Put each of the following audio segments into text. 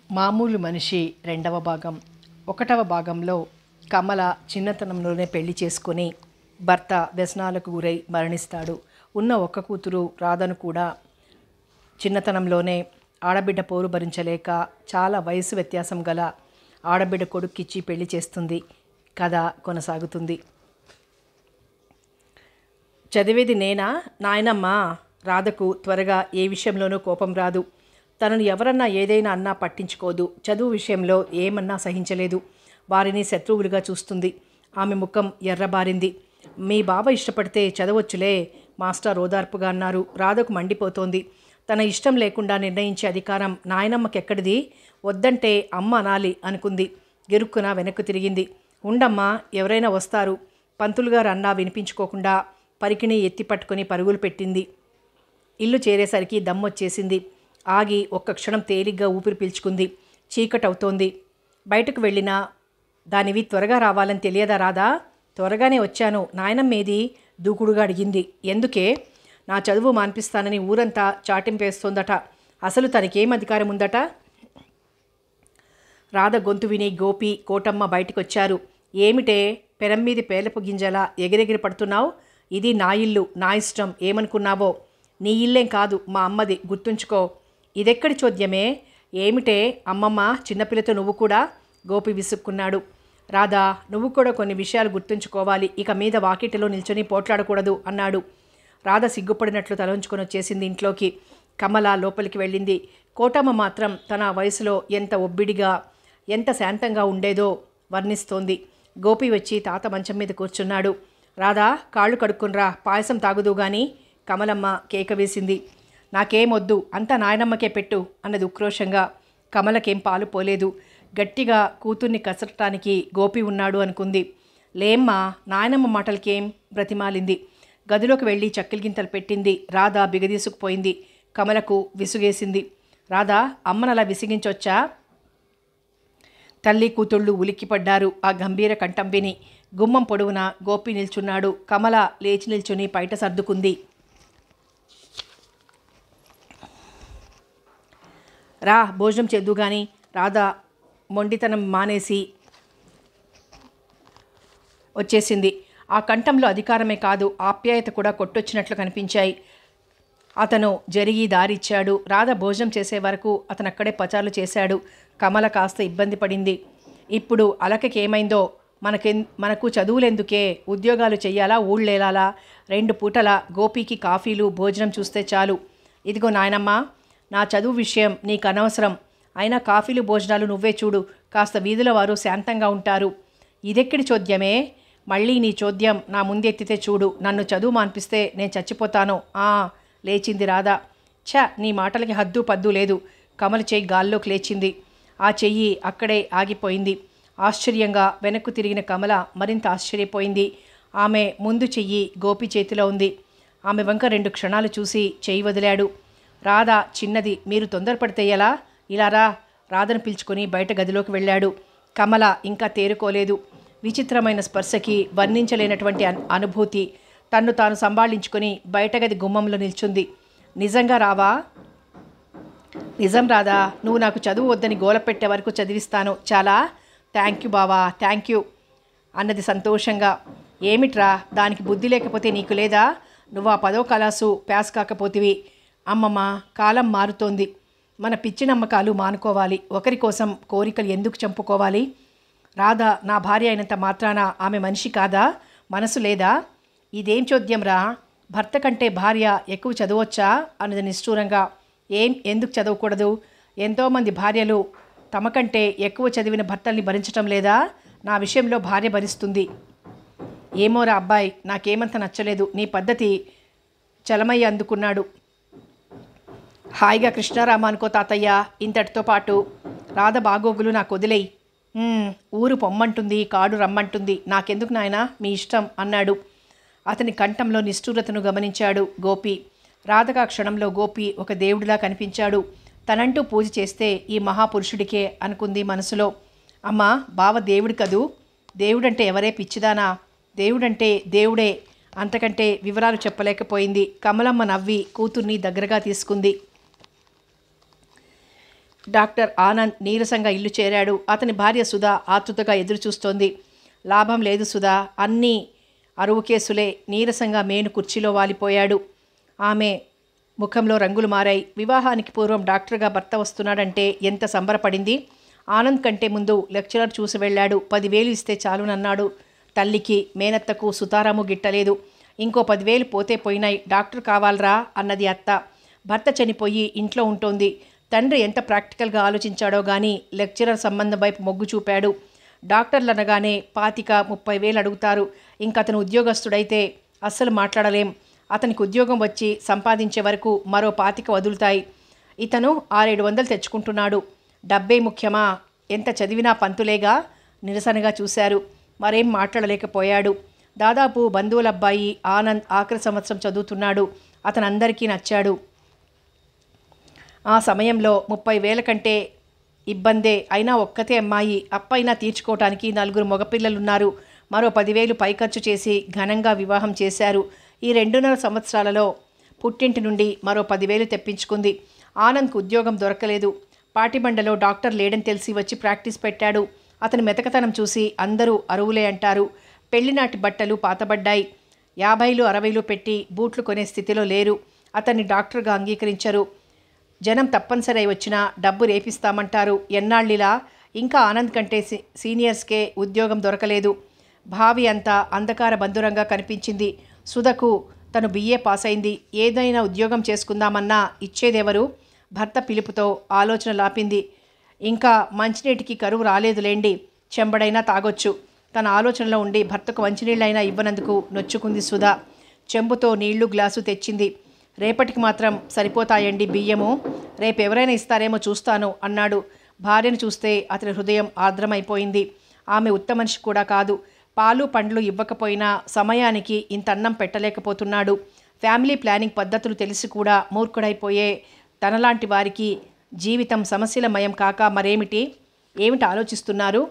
మామూలు మనిషి రెండవ భాగం. ఒకటవ భాగంలో కమల చిన్నతనంలోనే పెళ్లి చేసుకుని భర్త వ్యసనాలకు గురై మరణిస్తాడు. ఉన్న ఒక్క కూతురు రాధను కూడా చిన్నతనంలోనే ఆడబిడ్డ పోరు భరించలేక చాలా వయసు వ్యత్యాసం గల ఆడబిడ్డ కొడుక్కిచ్చి పెళ్లి చేస్తుంది. కథ కొనసాగుతుంది. చదివేది నేనా నాయనమ్మ? రాధకు త్వరగా ఏ విషయంలోనూ కోపం రాదు. తనను ఎవరన్నా ఏదైనా అన్నా పట్టించుకోదు. చదువు విషయంలో ఏమన్నా సహించలేదు. వారిని శత్రువులుగా చూస్తుంది. ఆమె ముఖం ఎర్రబారింది. మీ బావ ఇష్టపడితే చదవచ్చులే మాస్టర్ ఓదార్పుగా అన్నారు. రాధకు మండిపోతోంది. తన ఇష్టం లేకుండా నిర్ణయించే అధికారం నాయనమ్మకెక్కడిది? వద్దంటే అమ్మ అనాలి అనుకుంది. గిరుక్కున వెనక్కు తిరిగింది. ఉండమ్మా, ఎవరైనా వస్తారు. పంతులుగారు అన్నా వినిపించుకోకుండా పరికిణి ఎత్తి పట్టుకుని పరుగులు పెట్టింది. ఇల్లు చేరేసరికి దమ్మొచ్చేసింది. ఆగి ఒక్క క్షణం తేలిగ్గా ఊపిరి పీల్చుకుంది. చీకటవుతోంది. బయటకు వెళ్ళినా దానివి త్వరగా రావాలని తెలియదా రాదా? త్వరగానే వచ్చాను. నాయనమ్మేది? దూకుడుగా అడిగింది. ఎందుకే? నా చదువు మాన్పిస్తానని ఊరంతా చాటింపేస్తోందట. అసలు తనకేం అధికారం ఉందట? రాధ గొంతు విని గోపి, కోటమ్మ బయటకొచ్చారు. ఏమిటే పెరమ్మీది పేలపు గింజలా ఎగిరెగిరి పడుతున్నావు? ఇది నా ఇల్లు, నా ఇష్టం. ఏమనుకున్నావో? నీ ఇల్లేం కాదు, మా అమ్మది, గుర్తుంచుకో. ఇదెక్కడి చోద్యమే? ఏమిటే అమ్మమ్మ, చిన్నపిల్లతో నువ్వు కూడా? గోపి విసుక్కున్నాడు. రాధా, నువ్వు కూడా కొన్ని విషయాలు గుర్తుంచుకోవాలి. ఇక మీద వాకిటిలో నిల్చొని పోట్లాడకూడదు అన్నాడు. రాధ సిగ్గుపడినట్లు తలంచుకొని వచ్చేసింది ఇంట్లోకి. కమల లోపలికి వెళ్ళింది. కోటమ్మ మాత్రం తన వయసులో ఎంత ఒబ్బిడిగా, ఎంత శాంతంగా ఉండేదో వర్ణిస్తోంది. గోపి వచ్చి తాత మంచం మీద కూర్చున్నాడు. రాధా, కాళ్ళు కడుక్కునరా, పాయసం తాగుదు గాని కమలమ్మ కేక వేసింది. నాకేమొద్దు, అంతా నాయనమ్మకే పెట్టు అన్నది ఉక్రోషంగా. కమలకేం పాలు పోలేదు. గట్టిగా కూతుర్ని కసరటానికి గోపి ఉన్నాడు అనుకుంది. లేమ్మా, నాయనమ్మ మాటలకేం బ్రతిమాలింది. గదిలోకి వెళ్ళి చక్కెరగింతలు పెట్టింది. రాధ బిగదీసుకుపోయింది. కమలకు విసుగేసింది. రాధా, అమ్మనలా విసిగించొచ్చా? తల్లి కూతుళ్ళు ఉలిక్కిపడ్డారు ఆ గంభీర కంఠం విని. గుమ్మం పొడవున గోపి నిల్చున్నాడు. కమల లేచి నిల్చుని బయట సర్దుకుంది. రా, భోజనం చేద్దు గాని. రాధ మొండితనం మానేసి వచ్చేసింది. ఆ కంఠంలో అధికారమే కాదు, ఆప్యాయత కూడా కొట్టొచ్చినట్లు కనిపించాయి. అతను జరిగి దారిచ్చాడు. రాధ భోజనం చేసే వరకు అతను అక్కడే పచారులు చేశాడు. కమల కాస్త ఇబ్బంది పడింది. ఇప్పుడు అలకకేమైందో? మనకు చదువులెందుకే? ఉద్యోగాలు చెయ్యాలా, ఊళ్ళేలాలా? 2 పూటల గోపికి కాఫీలు, భోజనం చూస్తే చాలు. ఇదిగో నాయనమ్మ, నా చదువు విషయం నీకు అనవసరం. అయినా కాఫీలు, భోజనాలు నువ్వే చూడు. కాస్త వీధుల వారు శాంతంగా ఉంటారు. ఇదెక్కడి చోద్యమే? మళ్ళీ నీ చోద్యం నా ముందెత్తితే చూడు. నన్ను చదువు మాన్పిస్తే నేను చచ్చిపోతాను. లేచింది రాధ. నీ మాటలకి హద్దు పద్దు లేదు. కమల చెయ్యి గాల్లోకి లేచింది. ఆ చెయ్యి అక్కడే ఆగిపోయింది. ఆశ్చర్యంగా వెనక్కు తిరిగిన కమల మరింత ఆశ్చర్యపోయింది. ఆమె ముందు చెయ్యి గోపి చేతిలో ఉంది. ఆమె వంక 2 క్షణాలు చూసి చెయ్యి వదిలాడు. రాధ చిన్నది, మీరు తొందరపడితే ఎలా? ఇలా రా. రాధను పిలుచుకొని బయట గదిలోకి వెళ్ళాడు. కమల ఇంకా తేరుకోలేదు. విచిత్రమైన స్పర్శకి వర్ణించలేనటువంటి అనుభూతి. తన్ను తాను సంభాళించుకొని బయట గది గుమ్మంలో నిల్చుంది. నిజంగా రావా? నిజం రాదా? నువ్వు నాకు చదువు వద్దని గోలపెట్టే వరకు చదివిస్తాను. చాలా థ్యాంక్ యూ బావా, థ్యాంక్ యూ అన్నది సంతోషంగా. ఏమిట్రా, దానికి బుద్ధి లేకపోతే నీకు లేదా? నువ్వు ఆ 10వ క్లాసు పాస్ కాకపోతివి. అమ్మమ్మ, కాలం మారుతోంది. మన పిచ్చి నమ్మకాలు మానుకోవాలి. ఒకరి కోసం కోరికలు ఎందుకు చంపుకోవాలి? రాధ నా భార్య అయినంత మాత్రాన ఆమె మనిషి కాదా? మనసు లేదా? ఇదేం చోద్యం రా? భర్త కంటే భార్య ఎక్కువ చదవచ్చా అన్నది నిష్ఠూరంగా. ఎందుకు చదవకూడదు? ఎంతోమంది భార్యలు తమ కంటే ఎక్కువ చదివిన భర్తల్ని భరించటం లేదా? నా విషయంలో భార్య భరిస్తుంది. ఏమోరా అబ్బాయి, నాకేమంత నచ్చలేదు నీ పద్ధతి. చలమయ్య అందుకున్నాడు. హాయిగా కృష్ణారామ అనుకో తాతయ్య. ఇంతటితో పాటు రాధ బాగోగులు నాకు వదిలేయి. ఊరు పొమ్మంటుంది, కాడు రమ్మంటుంది. నాకెందుకు నాయనా, మీ ఇష్టం అన్నాడు. అతని కంఠంలో నిష్ఠూరతను గమనించాడు గోపి. రాధగా క్షణంలో గోపి ఒక దేవుడిలా కనిపించాడు. తనంటూ పూజ చేస్తే ఈ మహాపురుషుడికే అనుకుంది మనసులో. అమ్మా, బావ దేవుడు కదూ? దేవుడంటే ఎవరే పిచ్చిదానా? దేవుడంటే దేవుడే. అంతకంటే వివరాలు చెప్పలేకపోయింది. కమలమ్మ నవ్వి కూతుర్ని దగ్గరగా తీసుకుంది. డాక్టర్ ఆనంద్ నీరసంగా ఇల్లు చేరాడు. అతని భార్య సుధా ఆతృతగా ఎదురుచూస్తోంది. లాభం లేదు సుధా, అన్నీ అరువు కేసులే. నీరసంగా మేను కుర్చీలో వాలిపోయాడు. ఆమె ముఖంలో రంగులు మారాయి. వివాహానికి పూర్వం డాక్టర్గా భర్త వస్తున్నాడంటే ఎంత సంబరపడింది. ఆనంద్ కంటే ముందు లెక్చరర్ చూసి వెళ్ళాడు. 10,000 ఇస్తే చాలునన్నాడు. తల్లికి మేనత్తకు సుతారాము గిట్టలేదు. ఇంకో 10,000 పోతే పోయినాయి, డాక్టర్ కావాలరా అన్నది అత్త. భర్త చనిపోయి ఇంట్లో ఉంటోంది. తండ్రి ఎంత ప్రాక్టికల్గా ఆలోచించాడో గానీ లెక్చరర్ సంబంధం వైపు మొగ్గు చూపాడు. డాక్టర్లు అనగానే 25,000-30,000 అడుగుతారు. ఇంకతను ఉద్యోగస్తుడైతే అస్సలు మాట్లాడలేం. అతనికి ఉద్యోగం వచ్చి సంపాదించే వరకు మరో 25 వదులుతాయి. ఇతను 600-700 తెచ్చుకుంటున్నాడు. డబ్బే ముఖ్యమా? ఎంత చదివినా పంతులేగా. నిరసనగా చూశారు. మరేం మాట్లాడలేకపోయాడు. దాదాపు బంధువుల అబ్బాయి ఆనంద్ ఆఖరి సంవత్సరం చదువుతున్నాడు. అతనందరికీ నచ్చాడు. ఆ సమయంలో 30,000 కంటే ఇబ్బందే. అయినా ఒక్కతే అమ్మాయి. అప్పైనా తీర్చుకోవటానికి 4 మగపిల్లలున్నారు. మరో 10,000 పై ఖర్చు చేసి ఘనంగా వివాహం చేశారు. ఈ 2.5 సంవత్సరాలలో పుట్టింటి నుండి మరో 10,000 తెప్పించుకుంది. ఆనంద్కు ఉద్యోగం దొరకలేదు. పాటిబండలో డాక్టర్ లేడని తెలిసి వచ్చి ప్రాక్టీస్ పెట్టాడు. అతని మెతకతనం చూసి అందరూ అరువులే అంటారు. పెళ్లినాటి బట్టలు పాతబడ్డాయి. 50,000-60,000 పెట్టి బూట్లు కొనే స్థితిలో లేరు. అతన్ని డాక్టర్గా అంగీకరించరు. జనం తప్పనిసరి వచ్చినా డబ్బు రేపిస్తామంటారు. ఎన్నాళ్ళిలా? ఇంకా ఆనంద్ కంటే సీనియర్స్కే ఉద్యోగం దొరకలేదు. భావి అంతా అంధకార బంధురంగా కనిపించింది. సుధకు తను BA పాస్ అయింది. ఏదైనా ఉద్యోగం చేసుకుందామన్నా ఇచ్చేదెవరు? భర్త పిలుపుతో ఆలోచన లాపింది. ఇంకా మంచినీటికి కరువు రాలేదులేండి, చెంబడైనా తాగొచ్చు. తన ఆలోచనలో ఉండి భర్తకు మంచినీళ్ళైనా ఇవ్వనందుకు నొచ్చుకుంది సుధ. చెంబుతో నీళ్లు గ్లాసు తెచ్చింది. రేపటికి మాత్రం సరిపోతాయండి బియ్యము, రేపెవరైనా ఇస్తారేమో చూస్తాను అన్నాడు. భార్యను చూస్తే అతని హృదయం ఆర్ద్రమైపోయింది. ఆమె ఉత్తమనిషి కూడా కాదు. పాలు పండ్లు ఇవ్వకపోయినా సమయానికి ఇంత అన్నం పెట్టలేకపోతున్నాడు. ఫ్యామిలీ ప్లానింగ్ పద్ధతులు తెలిసి కూడా మూర్ఖుడైపోయే తనలాంటి వారికి జీవితం సమస్యలమయం కాక మరేమిటి? ఏమిటి ఆలోచిస్తున్నారు?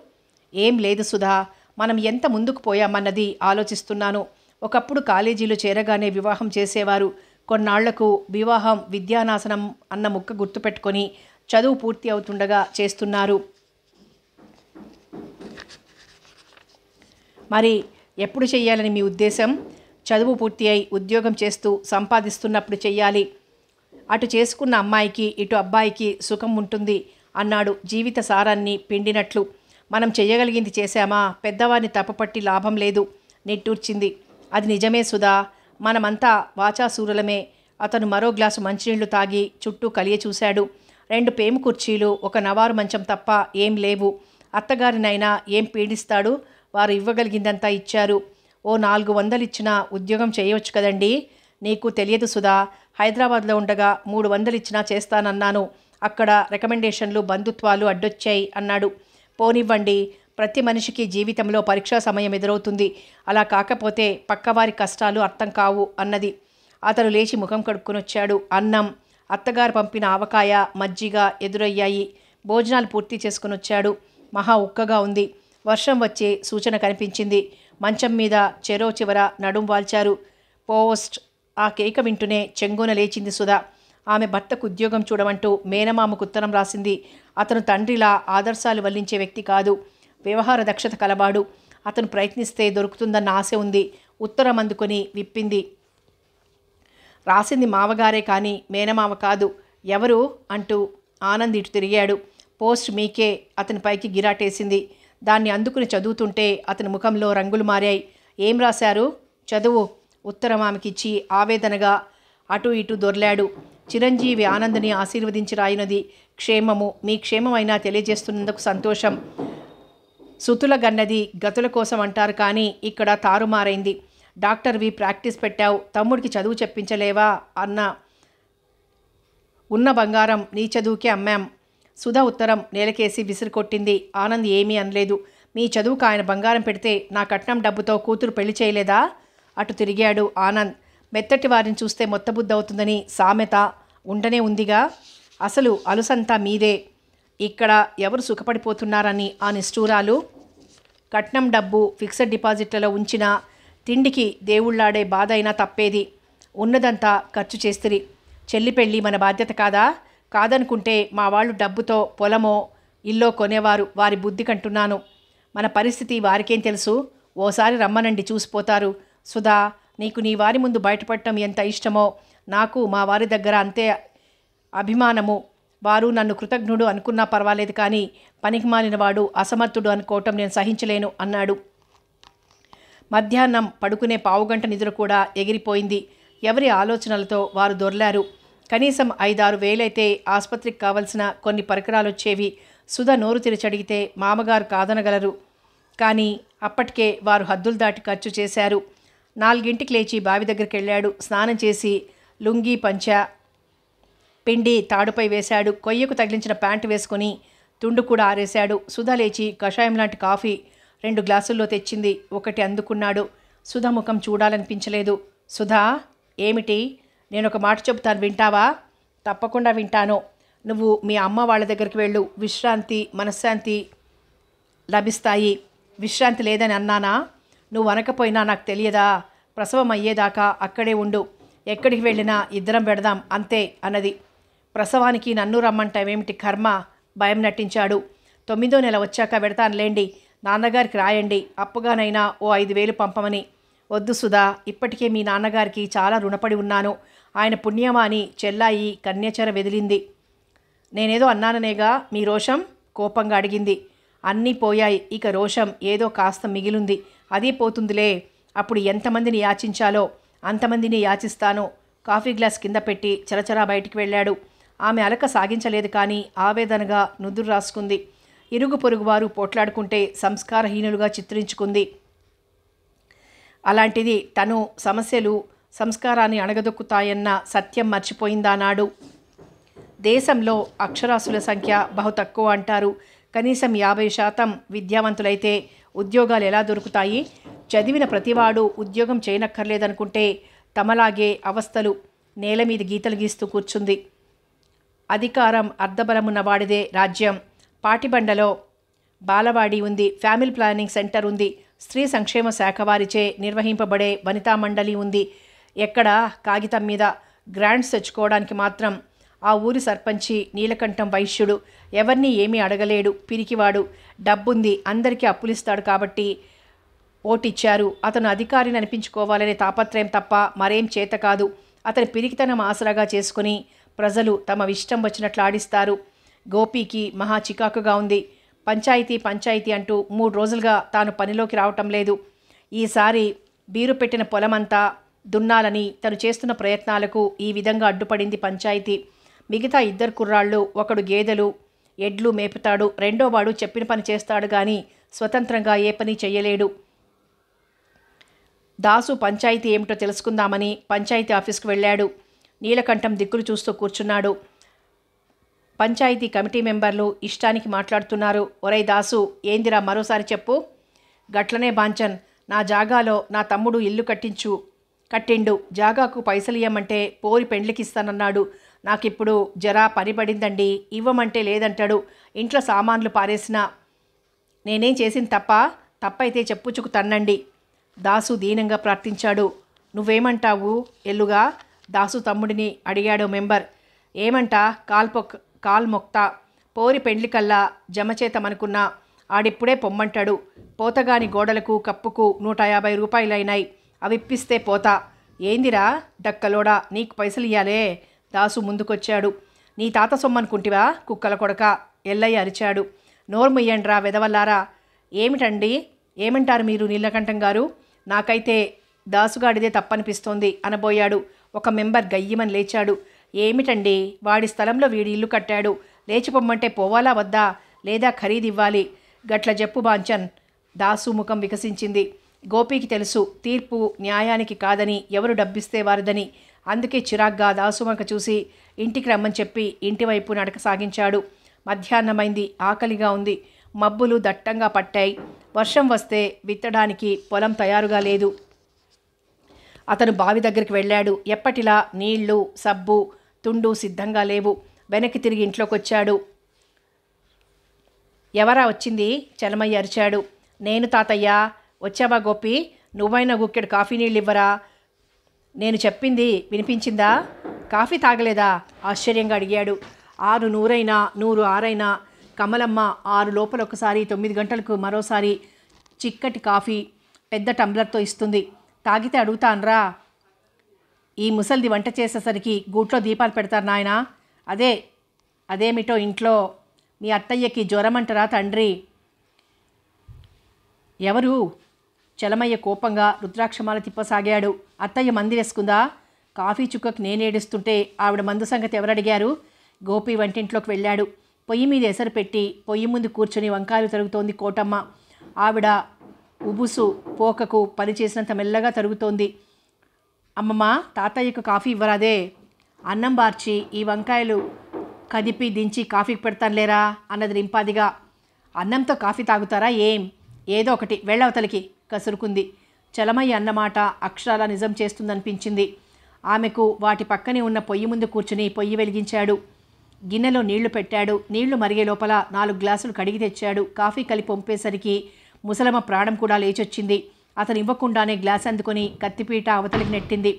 ఏం లేదు సుధా, మనం ఎంత ముందుకు పోయామన్నది ఆలోచిస్తున్నాను. ఒకప్పుడు కాలేజీలో చేరగానే వివాహం చేసేవారు. కొన్నాళ్లకు వివాహం విద్యానాశనం అన్న ముక్క గుర్తుపెట్టుకొని చదువు పూర్తి అవుతుండగా చేస్తున్నారు. మరి ఎప్పుడు చెయ్యాలని మీ ఉద్దేశం? చదువు పూర్తి అయి ఉద్యోగం చేస్తూ సంపాదిస్తున్నప్పుడు చెయ్యాలి. అటు చేసుకున్న అమ్మాయికి ఇటు అబ్బాయికి సుఖం ఉంటుంది అన్నాడు జీవిత సారాన్ని పిండినట్లు. మనం చెయ్యగలిగింది చేశామా? పెద్దవారిని తప్పపట్టి లాభం లేదు నిట్టూర్చింది. అది నిజమే సుధా, మనమంతా వాచాసూరులమే. అతను మరో గ్లాసు మంచినీళ్లు తాగి చుట్టూ కలియ చూశాడు. 2 పేము కుర్చీలు, ఒక నవారు మంచం తప్ప ఏం లేవు. అత్తగారినైనా ఏం పీడిస్తాడు? వారు ఇవ్వగలిగిందంతా ఇచ్చారు. ఓ 400 ఇచ్చినా ఉద్యోగం చేయవచ్చు కదండి. నీకు తెలియదు సుధా, హైదరాబాద్లో ఉండగా 300 ఇచ్చినా చేస్తానన్నాను. అక్కడ రికమెండేషన్లు బంధుత్వాలు అడ్డొచ్చాయి అన్నాడు. పోనివ్వండి, ప్రతి మనిషికి జీవితంలో పరీక్షా సమయం ఎదురవుతుంది. అలా కాకపోతే పక్కవారి కష్టాలు అర్థం కావు అన్నది. అతను లేచి ముఖం కడుక్కొనొచ్చాడు. అన్నం, అత్తగారు పంపిన ఆవకాయ, మజ్జిగ ఎదురయ్యాయి. భోజనాలు పూర్తి చేసుకునొచ్చాడు. మహా ఉక్కగా ఉంది. వర్షం వచ్చే సూచన కనిపించింది. మంచం మీద చెరో చివర నడుం వాల్చారు. పోస్ట్ ఆ కేక వింటూనే చెంగున లేచింది సుధా. ఆమె భర్తకు ఉద్యోగం చూడమంటూ మేనమామకు ఉత్తరం రాసింది. అతను తండ్రిలా ఆదర్శాలు వల్లించే వ్యక్తి కాదు. వ్యవహార దక్షత కలవాడు. అతను ప్రయత్నిస్తే దొరుకుతుందన్న ఆశ ఉంది. ఉత్తరం అందుకొని విప్పింది. రాసింది మావగారే కానీ మేనమామ కాదు. ఎవరు అంటూ ఆనంద్ ఇటు తిరిగాడు. పోస్ట్ మీకే. అతని పైకి గిరాటేసింది. దాన్ని అందుకుని చదువుతుంటే అతని ముఖంలో రంగులు మారాయి. ఏం రాశారు? చదువు. ఉత్తరం ఆమెకిచ్చి ఆవేదనగా అటు ఇటు దొర్లాడు. చిరంజీవి ఆనందని ఆశీర్వదించి రాయినది. క్షేమము, మీ క్షేమమైనా తెలియజేస్తున్నందుకు సంతోషం. సుతుల గన్నది గతుల కోసం అంటారు కానీ ఇక్కడ తారుమారైంది. డాక్టర్వి, ప్రాక్టీస్ పెట్టావు, తమ్ముడికి చదువు చెప్పించలేవా అన్న ఉన్న బంగారం నీ చదువుకే అమ్మాం. సుధా ఉత్తరం నేలకేసి విసిరికొట్టింది. ఆనంద్ ఏమీ అనలేదు. మీ చదువుకు ఆయన బంగారం పెడితే నా కట్నం డబ్బుతో కూతురు పెళ్లి చేయలేదా? అటు తిరిగాడు ఆనంద్. మెత్తటి వారిని చూస్తే మొత్తబుద్ధి అవుతుందని సామెత ఉండనే ఉందిగా. అసలు అలుసంతా మీదే. ఇక్కడ ఎవరు సుఖపడిపోతున్నారని ఆ నిష్ఠూరాలు. కట్నం డబ్బు ఫిక్స్డ్ డిపాజిట్లలో ఉంచిన తిండికి దేవుళ్లాడే బాధ అయినా తప్పేది. ఉన్నదంతా ఖర్చు చేస్తిరి. చెల్లి పెళ్ళి మన బాధ్యత కాదా? కాదనుకుంటే మా వాళ్ళు డబ్బుతో పొలమో ఇల్లో కొనేవారు. వారి బుద్ధి కంటున్నాను. మన పరిస్థితి వారికేం తెలుసు? ఓసారి రమ్మనండి, చూసిపోతారు. సుధా, నీకు నీ వారి ముందు బయటపడటం ఎంత ఇష్టమో నాకు మా వారి దగ్గర అంతే అభిమానము. వారు నన్ను కృతజ్ఞుడు అనుకున్నా పర్వాలేదు, కానీ పనికిమాలినవాడు, అసమర్థుడు అనుకోవటం నేను సహించలేను అన్నాడు. మధ్యాహ్నం పడుకునే పావుగంట నిద్ర కూడా ఎగిరిపోయింది. ఎవరి ఆలోచనలతో వారు దొర్లారు. కనీసం 5-6 వేలైతే ఆసుపత్రికి కావలసిన కొన్ని పరికరాలు వచ్చేవి. సుధ నోరు తెరిచడిగితే మామగారు కాదనగలరు. కానీ అప్పటికే వారు హద్దులు దాటి ఖర్చు చేశారు. 4ంటికి లేచి బావి దగ్గరికి వెళ్ళాడు. స్నానం చేసి లుంగీ పంచా పిండి తాడుపై వేశాడు. కొయ్యకు తగిలించిన ప్యాంటు వేసుకుని తుండు కూడా ఆరేశాడు. సుధ లేచి కషాయం లాంటి కాఫీ 2 గ్లాసుల్లో తెచ్చింది. ఒకటి అందుకున్నాడు. సుధ ముఖం చూడాలనిపించలేదు. సుధా, ఏమిటి? నేను ఒక మాట చెబుతాను, వింటావా? తప్పకుండా వింటాను. నువ్వు మీ అమ్మ వాళ్ళ దగ్గరికి వెళ్ళు. విశ్రాంతి, మనశ్శాంతి లభిస్తాయి. విశ్రాంతి లేదని అన్నానా? నువ్వు అనకపోయినా నాకు తెలియదా? ప్రసవం అయ్యేదాకా అక్కడే ఉండు. ఎక్కడికి వెళ్ళినా ఇద్దరం పెడదాం అంతే అన్నది. ప్రసవానికి నన్ను రమ్మంటావేమిటి కర్మ? భయం నటించాడు. 9వ నెల వచ్చాక పెడతానులేండి. నాన్నగారికి రాయండి, అప్పుగానైనా ఓ 5,000 పంపమని. వద్దు సుధా, ఇప్పటికే మీ నాన్నగారికి చాలా రుణపడి ఉన్నాను. ఆయన పుణ్యమాని చెల్లాయి కన్యచర వెదిలింది. నేనేదో అన్నాననేగా మీ రోషం? కోపంగా అడిగింది. అన్నీ పోయాయి, ఇక రోషం ఏదో కాస్త మిగిలింది. అది పోతుందిలే. అప్పుడు ఎంతమందిని యాచించాలో అంతమందిని యాచిస్తాను. కాఫీ గ్లాస్ కింద పెట్టి చరచరా బయటికి వెళ్ళాడు. ఆమె అలక సాగించలేదు, కానీ ఆవేదనగా నుదురు రాసుకుంది. ఇరుగు పొరుగువారు పోట్లాడుకుంటే సంస్కారహీనులుగా చిత్రించుకుంది. అలాంటిది తను సమస్యలు సంస్కారాన్ని అణగదొక్కుతాయన్న సత్యం మర్చిపోయిందానాడు. దేశంలో అక్షరాస్యుల సంఖ్య బహు తక్కువ అంటారు. కనీసం 50% విద్యావంతులైతే ఉద్యోగాలు ఎలా దొరుకుతాయి? చదివిన ప్రతివాడు ఉద్యోగం చేయనక్కర్లేదనుకుంటే తమలాగే అవస్థలు. నేల మీద గీతలు గీస్తూ కూర్చుంది. అధికారం అర్ధబలమున్నవాడిదే రాజ్యం. పాటిబండలో బాలవాడి ఉంది. ఫ్యామిలీ ప్లానింగ్ సెంటర్ ఉంది. స్త్రీ సంక్షేమ శాఖ వారిచే నిర్వహింపబడే వనితా మండలి ఉంది. ఎక్కడ కాగితం మీద గ్రాంట్స్ తెచ్చుకోవడానికి మాత్రం ఆ ఊరి సర్పంచి నీలకంఠం వైశ్యుడు. ఎవరినీ ఏమీ అడగలేడు, పిరికివాడు. డబ్బుంది, అందరికీ అప్పులిస్తాడు కాబట్టి ఓటిచ్చారు. అతను అధికారిని అనిపించుకోవాలనే తాపత్రయం తప్ప మరేం చేత కాదు. అతని పిరికితనం ఆసరాగా చేసుకుని ప్రజలు తమ ఇష్టం వచ్చినట్లు ఆడిస్తారు. గోపీకి మహా చికాకుగా ఉంది. పంచాయతీ అంటూ 3 రోజులుగా తాను పనిలోకి రావటం లేదు. ఈసారి బీరు పెట్టిన పొలమంతా దున్నాలని తను చేస్తున్న ప్రయత్నాలకు ఈ విధంగా అడ్డుపడింది పంచాయతీ. మిగతా 2 కుర్రాళ్ళు, ఒకడు గేదెలు ఎడ్లు మేపుతాడు, రెండోవాడు చెప్పిన పని చేస్తాడు, కానీ స్వతంత్రంగా ఏ పని చెయ్యలేడు. దాసు పంచాయతీ ఏమిటో తెలుసుకుందామని పంచాయతీ ఆఫీస్కు వెళ్ళాడు. నీలకంఠం దిక్కులు చూస్తూ కూర్చున్నాడు. పంచాయతీ కమిటీ మెంబర్లు ఇష్టానికి మాట్లాడుతున్నారు. ఒరై దాసు, ఏందిరా, మరోసారి చెప్పు. గట్లనే బాంచన్, నా జాగాలో నా తమ్ముడు ఇల్లు కట్టిండు. జాగాకు పైసలు ఇవ్వమంటే పోరి పెండ్లికిస్తానన్నాడు. నాకిప్పుడు జరా పని పడిందండి, ఇవ్వమంటే లేదంటాడు. ఇంట్లో సామాన్లు పారేసినా. నేనేం చేసింది తప్పైతే చెప్పుచుకు తన్నండి. దాసు దీనంగా ప్రార్థించాడు. నువ్వేమంటావు ఎల్లుగా? దాసు తమ్ముడిని అడిగాడు మెంబర్. ఏమంటా, కాల్ మొక్తా. పోరి పెండ్లికల్లా జమచేతమనుకున్నా. ఆడిప్పుడే పొమ్మంటాడు. పోతగాని గోడలకు కప్పుకు 150 రూపాయలైనాయి. అవిప్పిస్తే పోతా. ఏందిరా డక్కలోడా, నీకు పైసలు ఇయ్యాలే. దాసు ముందుకొచ్చాడు. నీ తాత సొమ్మనుకుంటివా కుక్కల కొడక? ఎల్లయ్య అరిచాడు. నోర్ముయ్యండ్రా వెదవల్లారా. ఏమంటారు మీరు నీలకంఠం గారు? నాకైతే దాసుగాడిదే తప్పనిపిస్తోంది అనబోయాడు. ఒక మెంబర్ గయ్యమని లేచాడు. ఏమిటండి, వాడి స్థలంలో వీడి ఇల్లు కట్టాడు. లేచిపోమ్మంటే పోవాలా వద్దా? లేదా ఖరీదివ్వాలి? గట్ల చెప్పు బాంచన్. దాసు ముఖం వికసించింది. గోపీకి తెలుసు తీర్పు న్యాయానికి కాదని, ఎవరు డబ్బిస్తే వారిదని. అందుకే చిరాగ్గా దాసువంక చూసి ఇంటికి రమ్మని చెప్పి ఇంటివైపు నడక సాగించాడు. మధ్యాహ్నమైంది. ఆకలిగా ఉంది. మబ్బులు దట్టంగా పట్టాయి. వర్షం వస్తే విత్తడానికి పొలం తయారుగా లేదు. అతను బావి దగ్గరికి వెళ్ళాడు. ఎప్పటిలా నీళ్లు, సబ్బు, తుండు సిద్ధంగా లేవు. వెనక్కి తిరిగి ఇంట్లోకొచ్చాడు. ఎవరా వచ్చింది? చలమయ్య అరిచాడు. నేను తాతయ్య. వచ్చావా గోపి? నువ్వైనా గుక్కెడు కాఫీ నీళ్ళు ఇవ్వరా? నేను చెప్పింది వినిపించిందా? కాఫీ తాగలేదా? ఆశ్చర్యంగా అడిగాడు. 6 నూరైనా 100 ఆరైనా కమలమ్మ 6 లోపల ఒకసారి 9 గంటలకు మరోసారి చిక్కటి కాఫీ పెద్ద టంబ్లర్తో ఇస్తుంది. తాగితే అడుగుతాన్రా, ఈ ముసలిది వంట చేసేసరికి గూట్లో దీపాలు పెడతారు నాయనా. అదేమిటో ఇంట్లో మీ అత్తయ్యకి జ్వరమంటరా తండ్రి? ఎవరు? చలమయ్య కోపంగా రుద్రాక్షమాల తిప్పసాగాడు. అత్తయ్య మంది వేసుకుందా? కాఫీ చుక్కకు నేనేడుస్తుంటే ఆవిడ మందు సంగతి ఎవరడిగారు? గోపి వంటింట్లోకి వెళ్ళాడు. పొయ్యి మీద ఎసరు పెట్టి పొయ్యి ముందు కూర్చొని వంకాయలు తరుగుతోంది కోటమ్మ. ఆవిడ ఉబుసు పోకకు పనిచేసినంత మెల్లగా తరుగుతోంది. అమ్మమ్మ, తాతయ్యకు కాఫీ ఇవ్వరాదే? అన్నం బార్చి ఈ వంకాయలు కదిపి దించి కాఫీకి పెడతానులేరా అన్నది రింపాదిగా. అన్నంతో కాఫీ తాగుతారా ఏం? ఏదో ఒకటి, వెళ్ళవతలికి కసురుకుంది. చలమయ్య అన్నమాట అక్షరాల నిజం చేస్తుందనిపించింది. ఆమెకు వాటి పక్కనే ఉన్న పొయ్యి ముందు కూర్చుని పొయ్యి వెలిగించాడు. గిన్నెలో నీళ్లు పెట్టాడు. నీళ్లు మరిగే లోపల 4 గ్లాసులు కడిగి తెచ్చాడు. కాఫీ కలిపి పంపేసరికి ముసలమ్మ ప్రాణం కూడా లేచొచ్చింది. అతను ఇవ్వకుండానే గ్లాస్ అందుకొని కత్తిపీట అవతలికి నెట్టింది.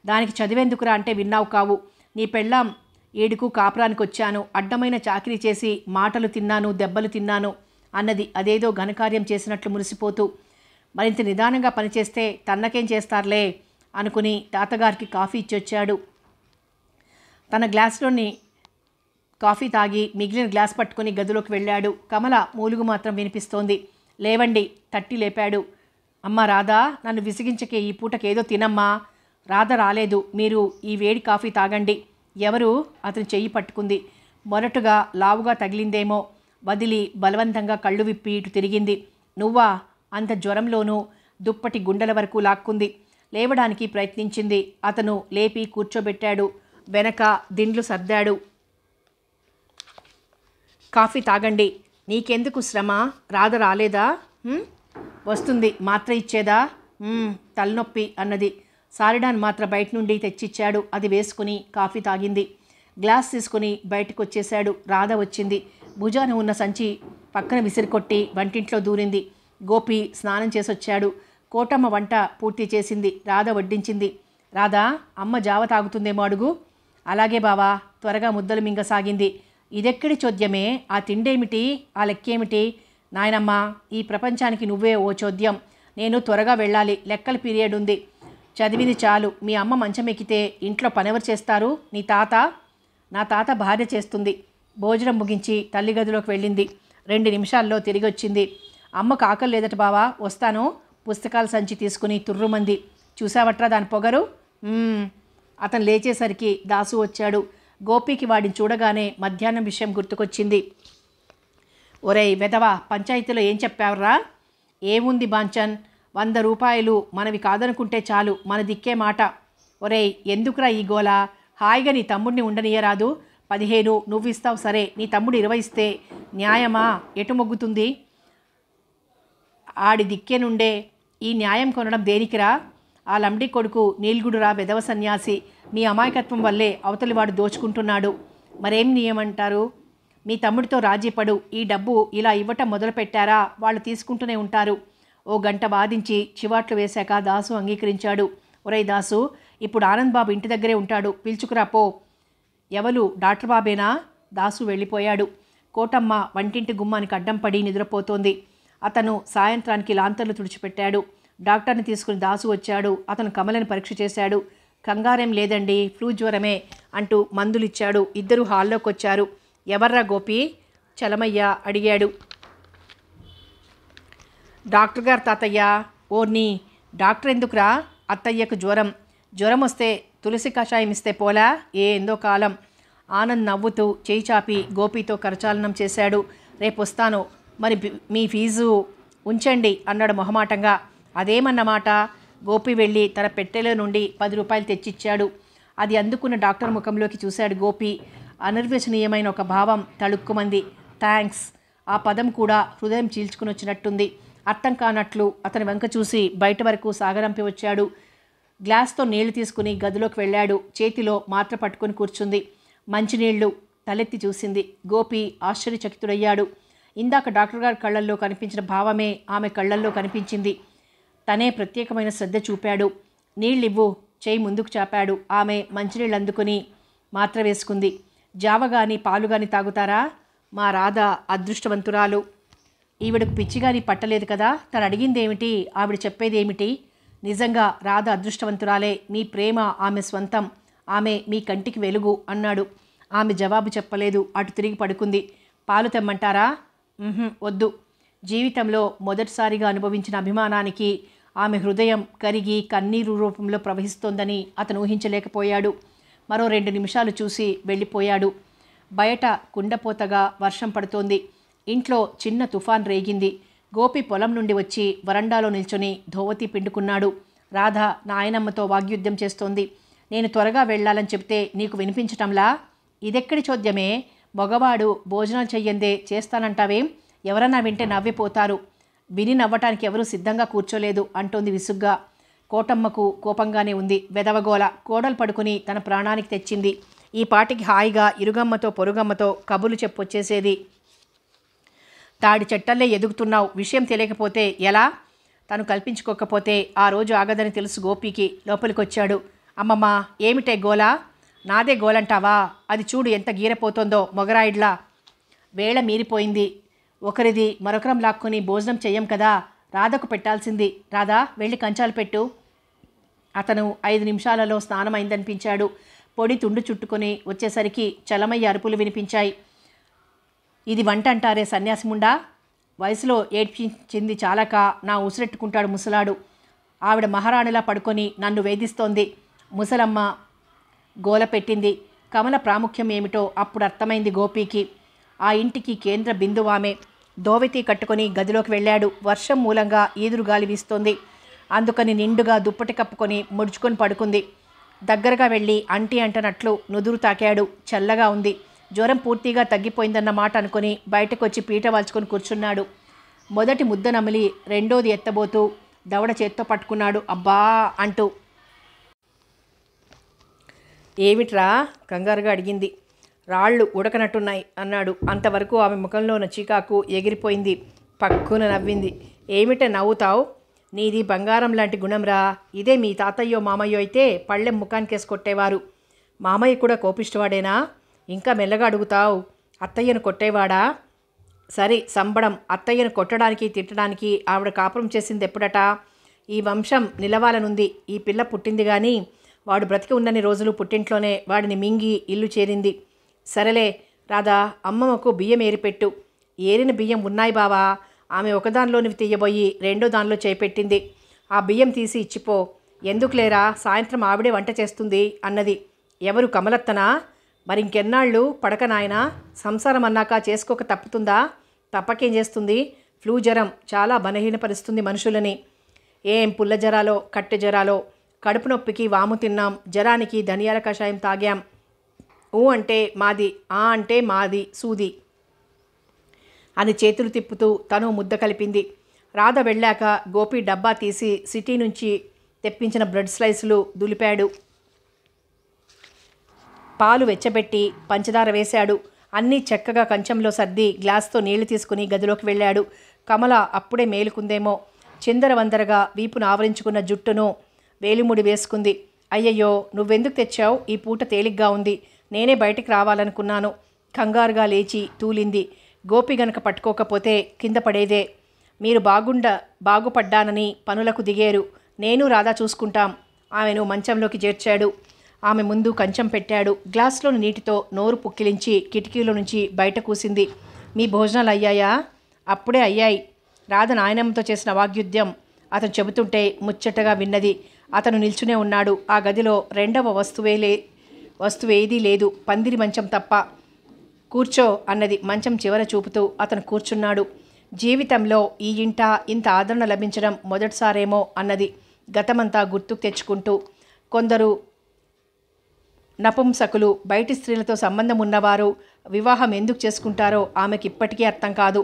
దానికి చదివేందుకురా అంటే విన్నావు కావు. నీ పెళ్ళాం ఏడుకు కాపురానికి వచ్చాను, అడ్డమైన చాకిరీ చేసి మాటలు తిన్నాను, దెబ్బలు తిన్నాను అన్నది అదేదో ఘనకార్యం చేసినట్లు మురిసిపోతూ. మరింత నిదానంగా పనిచేస్తే తన్నకేం చేస్తారులే అనుకుని తాతగారికి కాఫీ ఇచ్చొచ్చాడు. తన గ్లాసులోని కాఫీ తాగి మిగిలిన గ్లాస్ పట్టుకుని గదిలోకి వెళ్ళాడు. కమల మూలుగు మాత్రం వినిపిస్తోంది. లేవండి తట్టి లేపాడు. అమ్మ రాధా, నన్ను విసిగించకే, ఈ పూటకేదో తినమ్మా. రాధ రాలేదు, మీరు ఈ వేడి కాఫీ తాగండి. ఎవరు? అతను చెయ్యి పట్టుకుంది. మొరటుగా లావుగా తగిలిందేమో. వదిలి బలవంతంగా కళ్ళు విప్పి ఇటు తిరిగింది. నువ్వా? అంత జ్వరంలోనూ దుప్పటి గుండెల వరకు లాక్కుంది. లేవడానికి ప్రయత్నించింది. అతను లేపి కూర్చోబెట్టాడు. వెనక దిండ్లు సర్దాడు. కాఫీ తాగండి. నీకెందుకు శ్రమ? రాధ రాలేదా? వస్తుంది, మాత్ర ఇచ్చేదా? తలనొప్పి అన్నది. సారిడాన్ మాత్ర బయట నుండి తెచ్చిచ్చాడు. అది వేసుకుని కాఫీ తాగింది. గ్లాస్ తీసుకుని బయటకు వచ్చేశాడు. రాధ వచ్చింది. భుజాన ఉన్న సంచి పక్కన విసిరికొట్టి వంటింట్లో దూరింది. గోపి స్నానం చేసొచ్చాడు. కోటమ్మ వంట పూర్తి చేసింది. రాధ వడ్డించింది. రాధా, అమ్మ జావ తాగుతుందేమో అడుగు. అలాగే బావా. త్వరగా ముద్దలు మింగసాగింది. ఇదెక్కడి చోద్యమే? ఆ తిండేమిటి? ఆ లెక్కేమిటి? నాయనమ్మ, ఈ ప్రపంచానికి నువ్వే ఓ చోద్యం. నేను త్వరగా వెళ్ళాలి, లెక్కల పీరియడ్ ఉంది. చదివింది చాలు. మీ అమ్మ మంచం ఎక్కితే ఇంట్లో పనెవరు చేస్తారు? నీ తాత? నా తాత భార్య చేస్తుంది. భోజనం ముగించి తల్లి గదిలోకి వెళ్ళింది. 2 నిమిషాల్లో తిరిగి వచ్చింది. అమ్మకు ఆకలి లేదట బావా, వస్తాను. పుస్తకాల సంచి తీసుకుని తుర్రుమంది. చూసావట్రా దాని పొగరు? అతను లేచేసరికి దాసు వచ్చాడు. గోపికి వాడిని చూడగానే మధ్యాహ్నం విషయం గుర్తుకొచ్చింది. ఒరేయ్ వెధవా, పంచాయతీలో ఏం చెప్పావురా? ఏముంది బాంచన్, 100 రూపాయలు మనవి కాదనుకుంటే చాలు, మన దిక్కే మాట. ఒరేయ్, ఎందుకురా ఈ గోలా? హాయిగా నీ తమ్ముడిని ఉండనీయరాదు. 15 నువ్వు ఇస్తావు సరే, నీ తమ్ముడు 20 ఇస్తే న్యాయమా? ఎటు మొగ్గుతుంది? ఆడి దిక్కే నుండే ఈ న్యాయం కొనడం దేనికిరా? ఆ లంబడి కొడుకు నీల్గుడురా, వెధవ సన్యాసి. మీ అమాయకత్వం వల్లే అవతలివాడు దోచుకుంటున్నాడు. మరేం నియమంటారు? మీ తమ్ముడితో రాజీపడు. ఈ డబ్బు ఇలా ఇవ్వటం మొదలు పెట్టారా వాళ్ళు తీసుకుంటూనే ఉంటారు. ఓ గంట వాదించి చివాట్లు వేశాక దాసు అంగీకరించాడు. ఒరేయ్ దాసు, ఇప్పుడు ఆనంద్ బాబు ఇంటి దగ్గరే ఉంటాడు, పిలుచుకురా పో. ఎవరు? డాక్టర్ బాబేనా? దాసు వెళ్ళిపోయాడు. కోటమ్మ వంటింటి గుమ్మానికి అడ్డం పడి నిద్రపోతోంది. అతను సాయంత్రానికి లాంతర్లు తుడిచిపెట్టాడు. డాక్టర్ని తీసుకుని దాసు వచ్చాడు. అతను కమలని పరీక్ష చేశాడు. కంగారేం లేదండి, ఫ్లూ జ్వరమే అంటూ మందులిచ్చాడు. ఇద్దరు హాల్లోకి వచ్చారు. ఎవర్రా గోపి? చలమయ్య అడిగాడు. డాక్టర్ గారు తాతయ్య. ఓర్ని, డాక్టర్ ఎందుకురా? అత్తయ్యకు జ్వరం వస్తే తులసి కషాయం ఇస్తే పోలా? ఏందో కాలం. ఆనంద్ నవ్వుతూ చేయి చాపి గోపితో కరచాలనం చేశాడు. రేపు వస్తాను, మరి మీ ఫీజు ఉంచండి అన్నాడు మొహమాటంగా. అదేమన్నమాట? గోపి వెళ్ళి తన పెట్టెలో నుండి 10 రూపాయలు తెచ్చిచ్చాడు. అది అందుకున్న డాక్టర్ ముఖంలోకి చూశాడు గోపి. అనిర్వచనీయమైన ఒక భావం తళుక్కుమంది. థ్యాంక్స్. ఆ పదం కూడా హృదయం చీల్చుకుని వచ్చినట్టుంది. అర్థం కానట్లు అతని వంక చూసి బయట వరకు సాగరంపి వచ్చాడు. గ్లాస్తో నీళ్లు తీసుకుని గదిలోకి వెళ్ళాడు. చేతిలో మాత్ర పట్టుకుని కూర్చుంది. మంచినీళ్లు. తలెత్తి చూసింది. గోపి ఆశ్చర్యచకితుడయ్యాడు. ఇందాక డాక్టర్ గారి కళ్ళల్లో కనిపించిన భావమే ఆమె కళ్ళల్లో కనిపించింది. తనే ప్రత్యేకమైన శ్రద్ధ చూపాడు. నీళ్ళివ్వు. చేయి ముందుకు చాపాడు. ఆమె మంచినీళ్ళు అందుకుని మాత్ర వేసుకుంది. జావ గాని పాలు గాని తాగుతారా? మా రాధ అదృష్టవంతురాలు. ఈవిడకు పిచ్చిగాని పట్టలేదు కదా. తను అడిగిందేమిటి, ఆవిడ చెప్పేదేమిటి? నిజంగా రాధ అదృష్టవంతురాలే. మీ ప్రేమ ఆమె స్వంతం. ఆమె మీ కంటికి వెలుగు అన్నాడు. ఆమె జవాబు చెప్పలేదు. అటు తిరిగి పడుకుంది. పాలు తెమ్మంటారా? వద్దు. జీవితంలో మొదటిసారిగా అనుభవించిన అభిమానానికి ఆమె హృదయం కరిగి కన్నీరు రూపంలో ప్రవహిస్తోందని అతను ఊహించలేకపోయాడు. మరో 2 నిమిషాలు చూసి వెళ్ళిపోయాడు. బయట కుండపోతగా వర్షం పడుతోంది. ఇంట్లో చిన్న తుఫాన్ రేగింది. గోపి పొలం నుండి వచ్చి వరండాలో నిల్చొని ధోవతి పిండుకున్నాడు. రాధ నాయనమ్మతో వాగ్యుద్ధం చేస్తోంది. నేను త్వరగా వెళ్ళాలని చెప్తే నీకు వినిపించటంలా? ఇదెక్కడి చోద్యమే? మగవాడు భోజనాలు చెయ్యందే చేస్తానంటావేం? ఎవరన్నా వింటే నవ్విపోతారు. విని నవ్వటానికి ఎవరూ సిద్ధంగా కూర్చోలేదు అంటోంది విసుగ్గా. కోటమ్మకు కోపంగానే ఉంది. వెదవగోల. కోడలు పడుకుని తన ప్రాణానికి తెచ్చింది. ఈ పాటికి హాయిగా ఇరుగమ్మతో పొరుగమ్మతో కబుర్లు చెప్పొచ్చేసేది. తాడి చెట్టల్లే ఎదుగుతున్నావు, విషయం తెలియకపోతే ఎలా? తను కల్పించుకోకపోతే ఆ రోజు ఆగదని తెలుసు గోపికి. లోపలికొచ్చాడు. అమ్మమ్మ, ఏమిటే గోలా? నాదే గోలంటావా? అది చూడు ఎంత గీరపోతుందో మొగరాయిడ్లా. వేళ మీరిపోయింది. ఒకరిది మరొకరం లాక్కుని భోజనం చెయ్యం కదా. రాధకు పెట్టాల్సింది. రాధా, వెళ్ళి కంచాలు పెట్టు. అతను 5 నిమిషాలలో స్నానం అయిందనిపించాడు. పొడి తుండు చుట్టుకొని వచ్చేసరికి చలమయ్య అరుపులు వినిపించాయి. ఇది వంట అంటారే సన్యాసిముండా? వయసులో ఏడ్పించింది చాలక నా ఉసిరెట్టుకుంటాడు ముసలాడు. ఆవిడ మహారాణిలా పడుకొని నన్ను వేధిస్తోంది. ముసలమ్మ గోల పెట్టింది. కమల ప్రాముఖ్యం ఏమిటో అప్పుడు అర్థమైంది గోపీకి. ఆ ఇంటికి కేంద్ర బిందువామే. దోవతి కట్టుకొని గదిలోకి వెళ్ళాడు. వర్షం మూలంగా ఈదురుగాలి వీస్తోంది. అందుకని నిండుగా దుప్పటి కప్పుకొని ముడుచుకొని పడుకుంది. దగ్గరగా వెళ్ళి అంటి అంటనట్లు నుదురు తాకాడు. చల్లగా ఉంది. జ్వరం పూర్తిగా తగ్గిపోయిందన్న మాట అనుకుని బయటకు వచ్చి పీట వాల్చుకొని కూర్చున్నాడు. మొదటి ముద్ద నమిలి రెండోది ఎత్తబోతూ దవడ చేత్తో పట్టుకున్నాడు. అబ్బా అంటూ. ఏమిట్రా కంగారుగా అడిగింది. రాళ్ళు ఉడకనట్టున్నాయి అన్నాడు. అంతవరకు ఆమె ముఖంలో ఉన్న చీకాకు ఎగిరిపోయింది. పక్కున నవ్వింది. ఏమిట నవ్వుతావు? నీది బంగారం లాంటి గుణంరా. ఇదే మీ తాతయ్యో మామయ్యో అయితే పళ్ళెం ముఖానికేసి కొట్టేవారు. మామయ్య కూడా కోపిష్టవాడేనా? ఇంకా మెల్లగా అడుగుతావు. అత్తయ్యను కొట్టేవాడా? సరే సంబడం. అత్తయ్యను కొట్టడానికి తిట్టడానికి ఆవిడ కాపురం చేసింది ఎప్పుడట? ఈ వంశం నిలవాలనుంది. ఈ పిల్ల పుట్టింది కానీ వాడు బ్రతికి ఉన్నన్ని రోజులు పుట్టింట్లోనే వాడిని మింగి ఇల్లు చేరింది. సరేలే రాధా, అమ్మమ్మకు బియ్యం ఏరిపెట్టు. ఏరిన బియ్యం ఉన్నాయి బావా. ఆమె ఒకదానిలోనివి తీయబోయి రెండో దానిలో చేపెట్టింది. ఆ బియ్యం తీసి ఇచ్చిపో. ఎందుకులేరా, సాయంత్రం ఆవిడే వంట చేస్తుంది అన్నది. ఎవరు, కమలత్తనా? మరింకెన్నాళ్ళు పడక నాయనా? సంసారం అన్నాక చేసుకోక తప్పుతుందా? తప్పకేం చేస్తుంది? ఫ్లూ జ్వరం చాలా బలహీనపరుస్తుంది మనుషులని. ఏం పుల్ల జ్వరాలో కట్టె జ్వరాలో. కడుపు నొప్పికి వాము తిన్నాం, జ్వరానికి ధనియాల కషాయం తాగాం. ఊ అంటే మాది, ఆ అంటే మాది సూది అని చేతులు తిప్పుతూ తను ముద్ద కలిపింది. రాధ వెళ్ళాక గోపి డబ్బా తీసి సిటీ నుంచి తెప్పించిన బ్రెడ్ స్లైసులు దులిపాడు. పాలు వెచ్చబెట్టి పంచదార వేశాడు. అన్నీ చక్కగా కంచంలో సర్ది గ్లాస్తో నీళ్లు తీసుకుని గదిలోకి వెళ్ళాడు. కమల అప్పుడే మేలుకుందేమో. చిందరవందరగా వీపును ఆవరించుకున్న జుట్టును వేలిముడి వేసుకుంది. అయ్యయ్యో, నువ్వెందుకు తెచ్చావు? ఈ పూట తేలిగ్గా ఉంది. నేనే బయటికి రావాలనుకున్నాను. కంగారుగా లేచి తూలింది. గోపి గనక పట్టుకోకపోతే కింద పడేదే. మీరు బాగుపడ్డానని పనులకు దిగేరు. నేను రాధా చూసుకుంటాం. ఆమెను మంచంలోకి చేర్చాడు. ఆమె ముందు కంచం పెట్టాడు. గ్లాసులోని నీటితో నోరు పుక్కిలించి కిటికీలో నుంచి బయట కూసింది. మీ భోజనాలు అయ్యాయా? అప్పుడే అయ్యాయి. రాధ నాయనమ్మతో చేసిన వాగ్యుద్ధ్యం అతను చెబుతుంటే ముచ్చటగా విన్నది. అతను నిల్చునే ఉన్నాడు. ఆ గదిలో రెండవ వస్తువేదీ లేదు, పందిరి మంచం తప్ప. కూర్చో అన్నది మంచం చివర చూపుతూ. అతను కూర్చున్నాడు. జీవితంలో ఈ ఇంట ఇంత ఆదరణ లభించడం మొదటిసారేమో అన్నది గతమంతా గుర్తుకు తెచ్చుకుంటూ. కొందరు నపుంసకులు, బయటి స్త్రీలతో సంబంధం ఉన్నవారు వివాహం ఎందుకు చేసుకుంటారో ఆమెకి ఇప్పటికీ అర్థం కాదు.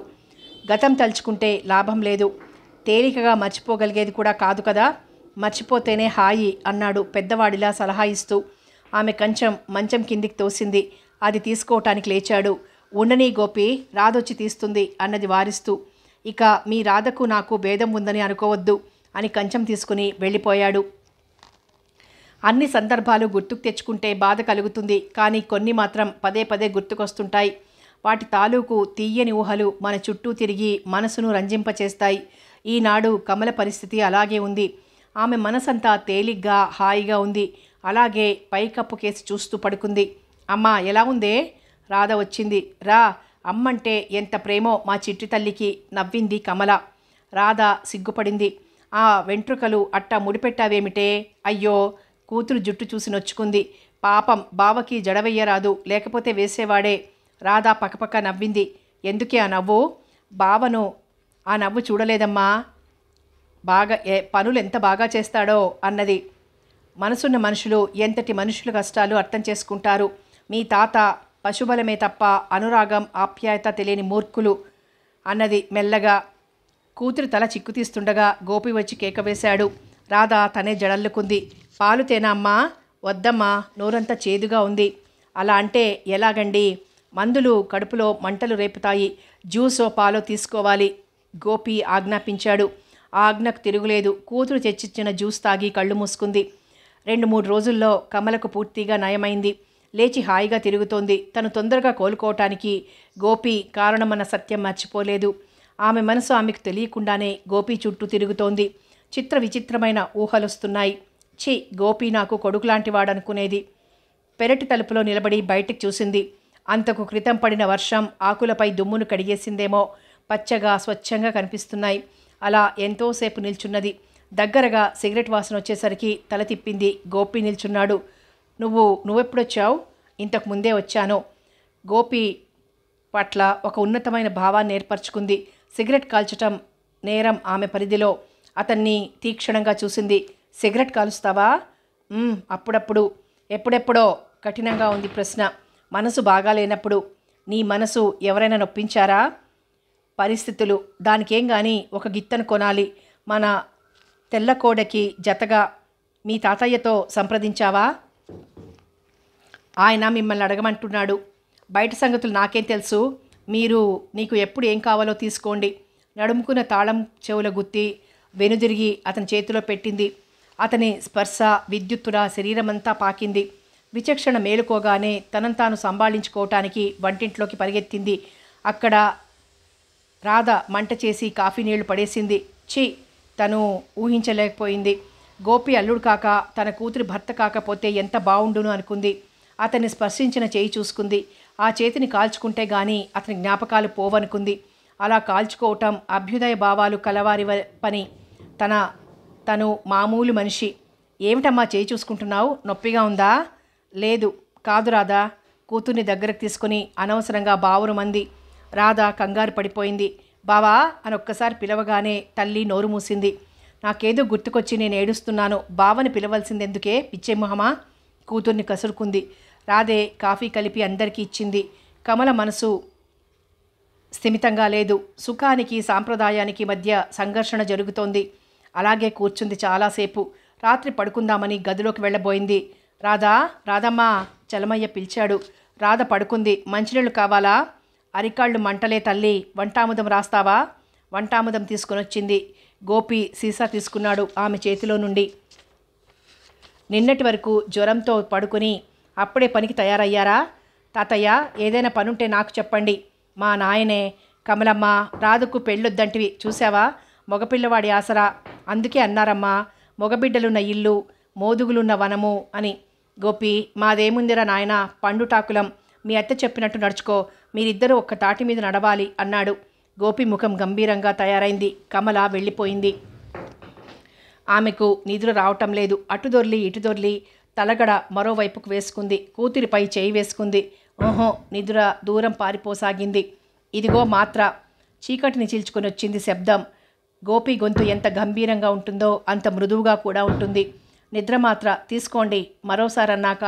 గతం తలుచుకుంటే లాభం లేదు. తేలికగా మర్చిపోగలిగేది కూడా కాదు కదా. మర్చిపోతేనే హాయి అన్నాడు పెద్దవాడిలా సలహా ఇస్తూ. ఆమె మంచం కిందికి తోసింది. అది తీసుకోవటానికి లేచాడు. ఉండనీ గోపి, రాధొచ్చి తీస్తుంది అన్నది వారిస్తూ. ఇక మీ రాధకు నాకు భేదం ఉందని అనుకోవద్దు అని కంచం తీసుకుని వెళ్ళిపోయాడు. అన్ని సందర్భాలు గుర్తుకు తెచ్చుకుంటే బాధ కలుగుతుంది, కానీ కొన్ని మాత్రం పదే పదే గుర్తుకొస్తుంటాయి. వాటి తాలూకు తీయని ఊహలు మన చుట్టూ తిరిగి మనసును రంజింపచేస్తాయి. ఈనాడు కమల పరిస్థితి అలాగే ఉంది. ఆమె మనసంతా తేలిగ్గా హాయిగా ఉంది. అలాగే పైకప్పు కేసి చూస్తూ పడుకుంది. అమ్మా ఎలా ఉందే? రాధ వచ్చింది. రా, అమ్మంటే ఎంత ప్రేమో మా చిట్టి తల్లికి, నవ్వింది కమల. రాధ సిగ్గుపడింది. ఆ వెంట్రుకలు అట్టా ముడిపెట్టావేమిటే? అయ్యో, కూతురు జుట్టు చూసి నొచ్చుకుంది. పాపం, బావకి జడవెయ్యరాదు, లేకపోతే వేసేవాడే. రాధ పకపక నవ్వింది. ఎందుకే ఆ నవ్వు? బావను ఆ నవ్వు చూడలేదమ్మా. పనులు ఎంత బాగా చేస్తాడో అన్నది. మనసున్న మనుషులు ఎంతటి మనుషుల కష్టాలు అర్థం చేసుకుంటారు. మీ తాత పశుబలమే తప్ప అనురాగం ఆప్యాయత తెలియని మూర్ఖులు అన్నది మెల్లగా. కూతురు తల చిక్కుతీస్తుండగా గోపి వచ్చి కేక వేశాడు. రాధ తనే జడల్లుకుంది. పాలు తేనా అమ్మా? వద్దమ్మా, నోరంతా చేదుగా ఉంది. అలా అంటే ఎలాగండి? మందులు కడుపులో మంటలు రేపుతాయి. జ్యూసో పాలో తీసుకోవాలి, గోపి ఆజ్ఞాపించాడు. ఆ ఆజ్ఞకు తిరుగులేదు. కూతురు తెచ్చిచ్చిన జ్యూస్ తాగి కళ్ళు మూసుకుంది. 2-3 రోజుల్లో కమలకు పూర్తిగా నయమైంది. లేచి హాయిగా తిరుగుతోంది. తను తొందరగా కోలుకోవటానికి గోపి కారణమన్న సత్యం మర్చిపోలేదు. ఆమె మనసు ఆమెకు తెలియకుండానే గోపి చుట్టూ తిరుగుతోంది. చిత్ర విచిత్రమైన ఊహలొస్తున్నాయి. ఛీ, గోపి నాకు కొడుకులాంటి వాడనుకునేది. పెరటి తలుపులో నిలబడి బయటికి చూసింది. అంతకు క్రితం పడిన వర్షం ఆకులపై దుమ్మును కడిగేసిందేమో. పచ్చగా స్వచ్ఛంగా కనిపిస్తున్నాయి. అలా ఎంతోసేపు నిల్చున్నది. దగ్గరగా సిగరెట్ వాసన వచ్చేసరికి తల తిప్పింది. గోపి నిల్చున్నాడు. నువ్వెప్పుడొచ్చావు? ఇంతకు ముందే వచ్చాను. గోపి పట్ల ఒక ఉన్నతమైన భావాన్ని ఏర్పరచుకుంది. సిగరెట్ కాల్చటం నేరం ఆమె పరిధిలో. అతన్ని తీక్షణంగా చూసింది. సిగరెట్ కాలుస్తావా? అప్పుడప్పుడు. ఎప్పుడెప్పుడో? కఠినంగా ఉంది ప్రశ్న. మనసు బాగాలేనప్పుడు. నీ మనసు ఎవరైనా నొప్పించారా? పరిస్థితులు. దానికేం గాని ఒక గిత్తను కొనాలి. మన తెల్లకోడకి జతగా. మీ తాతయ్యతో సంప్రదించావా? ఆయన మిమ్మల్ని అడగమంటున్నాడు. బయట సంగతులు నాకేం తెలుసు. నీకు ఎప్పుడు ఏం కావాలో తీసుకోండి. నడుముకున్న తాళం చెవుల గుత్తి వెనుదిరిగి అతని చేతిలో పెట్టింది. అతని స్పర్శ విద్యుత్తులా శరీరమంతా పాకింది. విచక్షణ మేలుకోగానే తనను తాను సంభాళించుకోవటానికి వంటింట్లోకి పరిగెత్తింది. అక్కడ రాధ మంట చేసి కాఫీ నీళ్లు పడేసింది. ఛీ, తను ఊహించలేకపోయింది. గోపి అల్లుడు కాక తన కూతురి భర్త కాకపోతే ఎంత బావుండును అనుకుంది. అతన్ని స్పర్శించిన చేయి చూసుకుంది. ఆ చేతిని కాల్చుకుంటే గాని అతని జ్ఞాపకాలు పోవనుకుంది. అలా కాల్చుకోవటం అభ్యుదయ భావాలు కలవారి పని. తను మామూలు మనిషి. ఏమిటమ్మా చేయి చూసుకుంటున్నావు? నొప్పిగా ఉందా? లేదు. కాదు రాధా. కూతుర్ని దగ్గరకు తీసుకుని అనవసరంగా బావురు మంది. రాధ కంగారు పడిపోయింది. బావా అని ఒక్కసారి పిలవగానే తల్లి నోరు మూసింది. నాకేదో గుర్తుకొచ్చి నేను ఏడుస్తున్నాను. బావని పిలవలసిందెందుకే పిచ్చే మొహమా? కూతుర్ని కసురుకుంది. రాధే కాఫీ కలిపి అందరికీ ఇచ్చింది. కమల మనసు స్థిమితంగా లేదు. సుఖానికి సాంప్రదాయానికి మధ్య సంఘర్షణ జరుగుతోంది. అలాగే కూర్చుంది చాలాసేపు. రాత్రి పడుకుందామని గదిలోకి వెళ్ళబోయింది. రాధమ్మా చలమయ్య పిలిచాడు. రాధ పడుకుంది. మంచినీళ్ళు కావాలా? అరికాళ్ళు మంటలే తల్లి. వంటాముదం రాస్తావా? వంటాముదం తీసుకునొచ్చింది. గోపి సీసా తీసుకున్నాడు ఆమె చేతిలో నుండి. నిన్నటి వరకు జ్వరంతో పడుకుని అప్పుడే పనికి తయారయ్యారా? తాతయ్య, ఏదైనా పనుంటే నాకు చెప్పండి. మా నాయనే. కమలమ్మ, రాధకు పెళ్ళొద్దంటివి చూసావా? మగపిల్లవాడి ఆసరా. అందుకే అన్నారమ్మా, మగబిడ్డలున్న ఇల్లు, మోదుగులున్న వనము అని. గోపి, మాదేముందిరా నాయన, పండుటాకులం. మీ అత్త చెప్పినట్టు నడుచుకో. మీరిద్దరూ ఒక్క తాటి మీద నడవాలి అన్నాడు. గోపి ముఖం గంభీరంగా తయారైంది. కమల వెళ్ళిపోయింది. ఆమెకు నిద్ర రావటం లేదు. అటుదొర్లి ఇటుదొర్లి తలగడ మరోవైపుకు వేసుకుంది. కూతురిపై చేయి వేసుకుంది. ఓహో, నిద్ర దూరం పారిపోసాగింది. ఇదిగో మాత్ర. చీకటిని చీల్చుకొని వచ్చింది శబ్దం. గోపి గొంతు ఎంత గంభీరంగా ఉంటుందో అంత మృదువుగా కూడా ఉంటుంది. నిద్ర మాత్ర తీసుకోండి. మరోసారి అన్నాక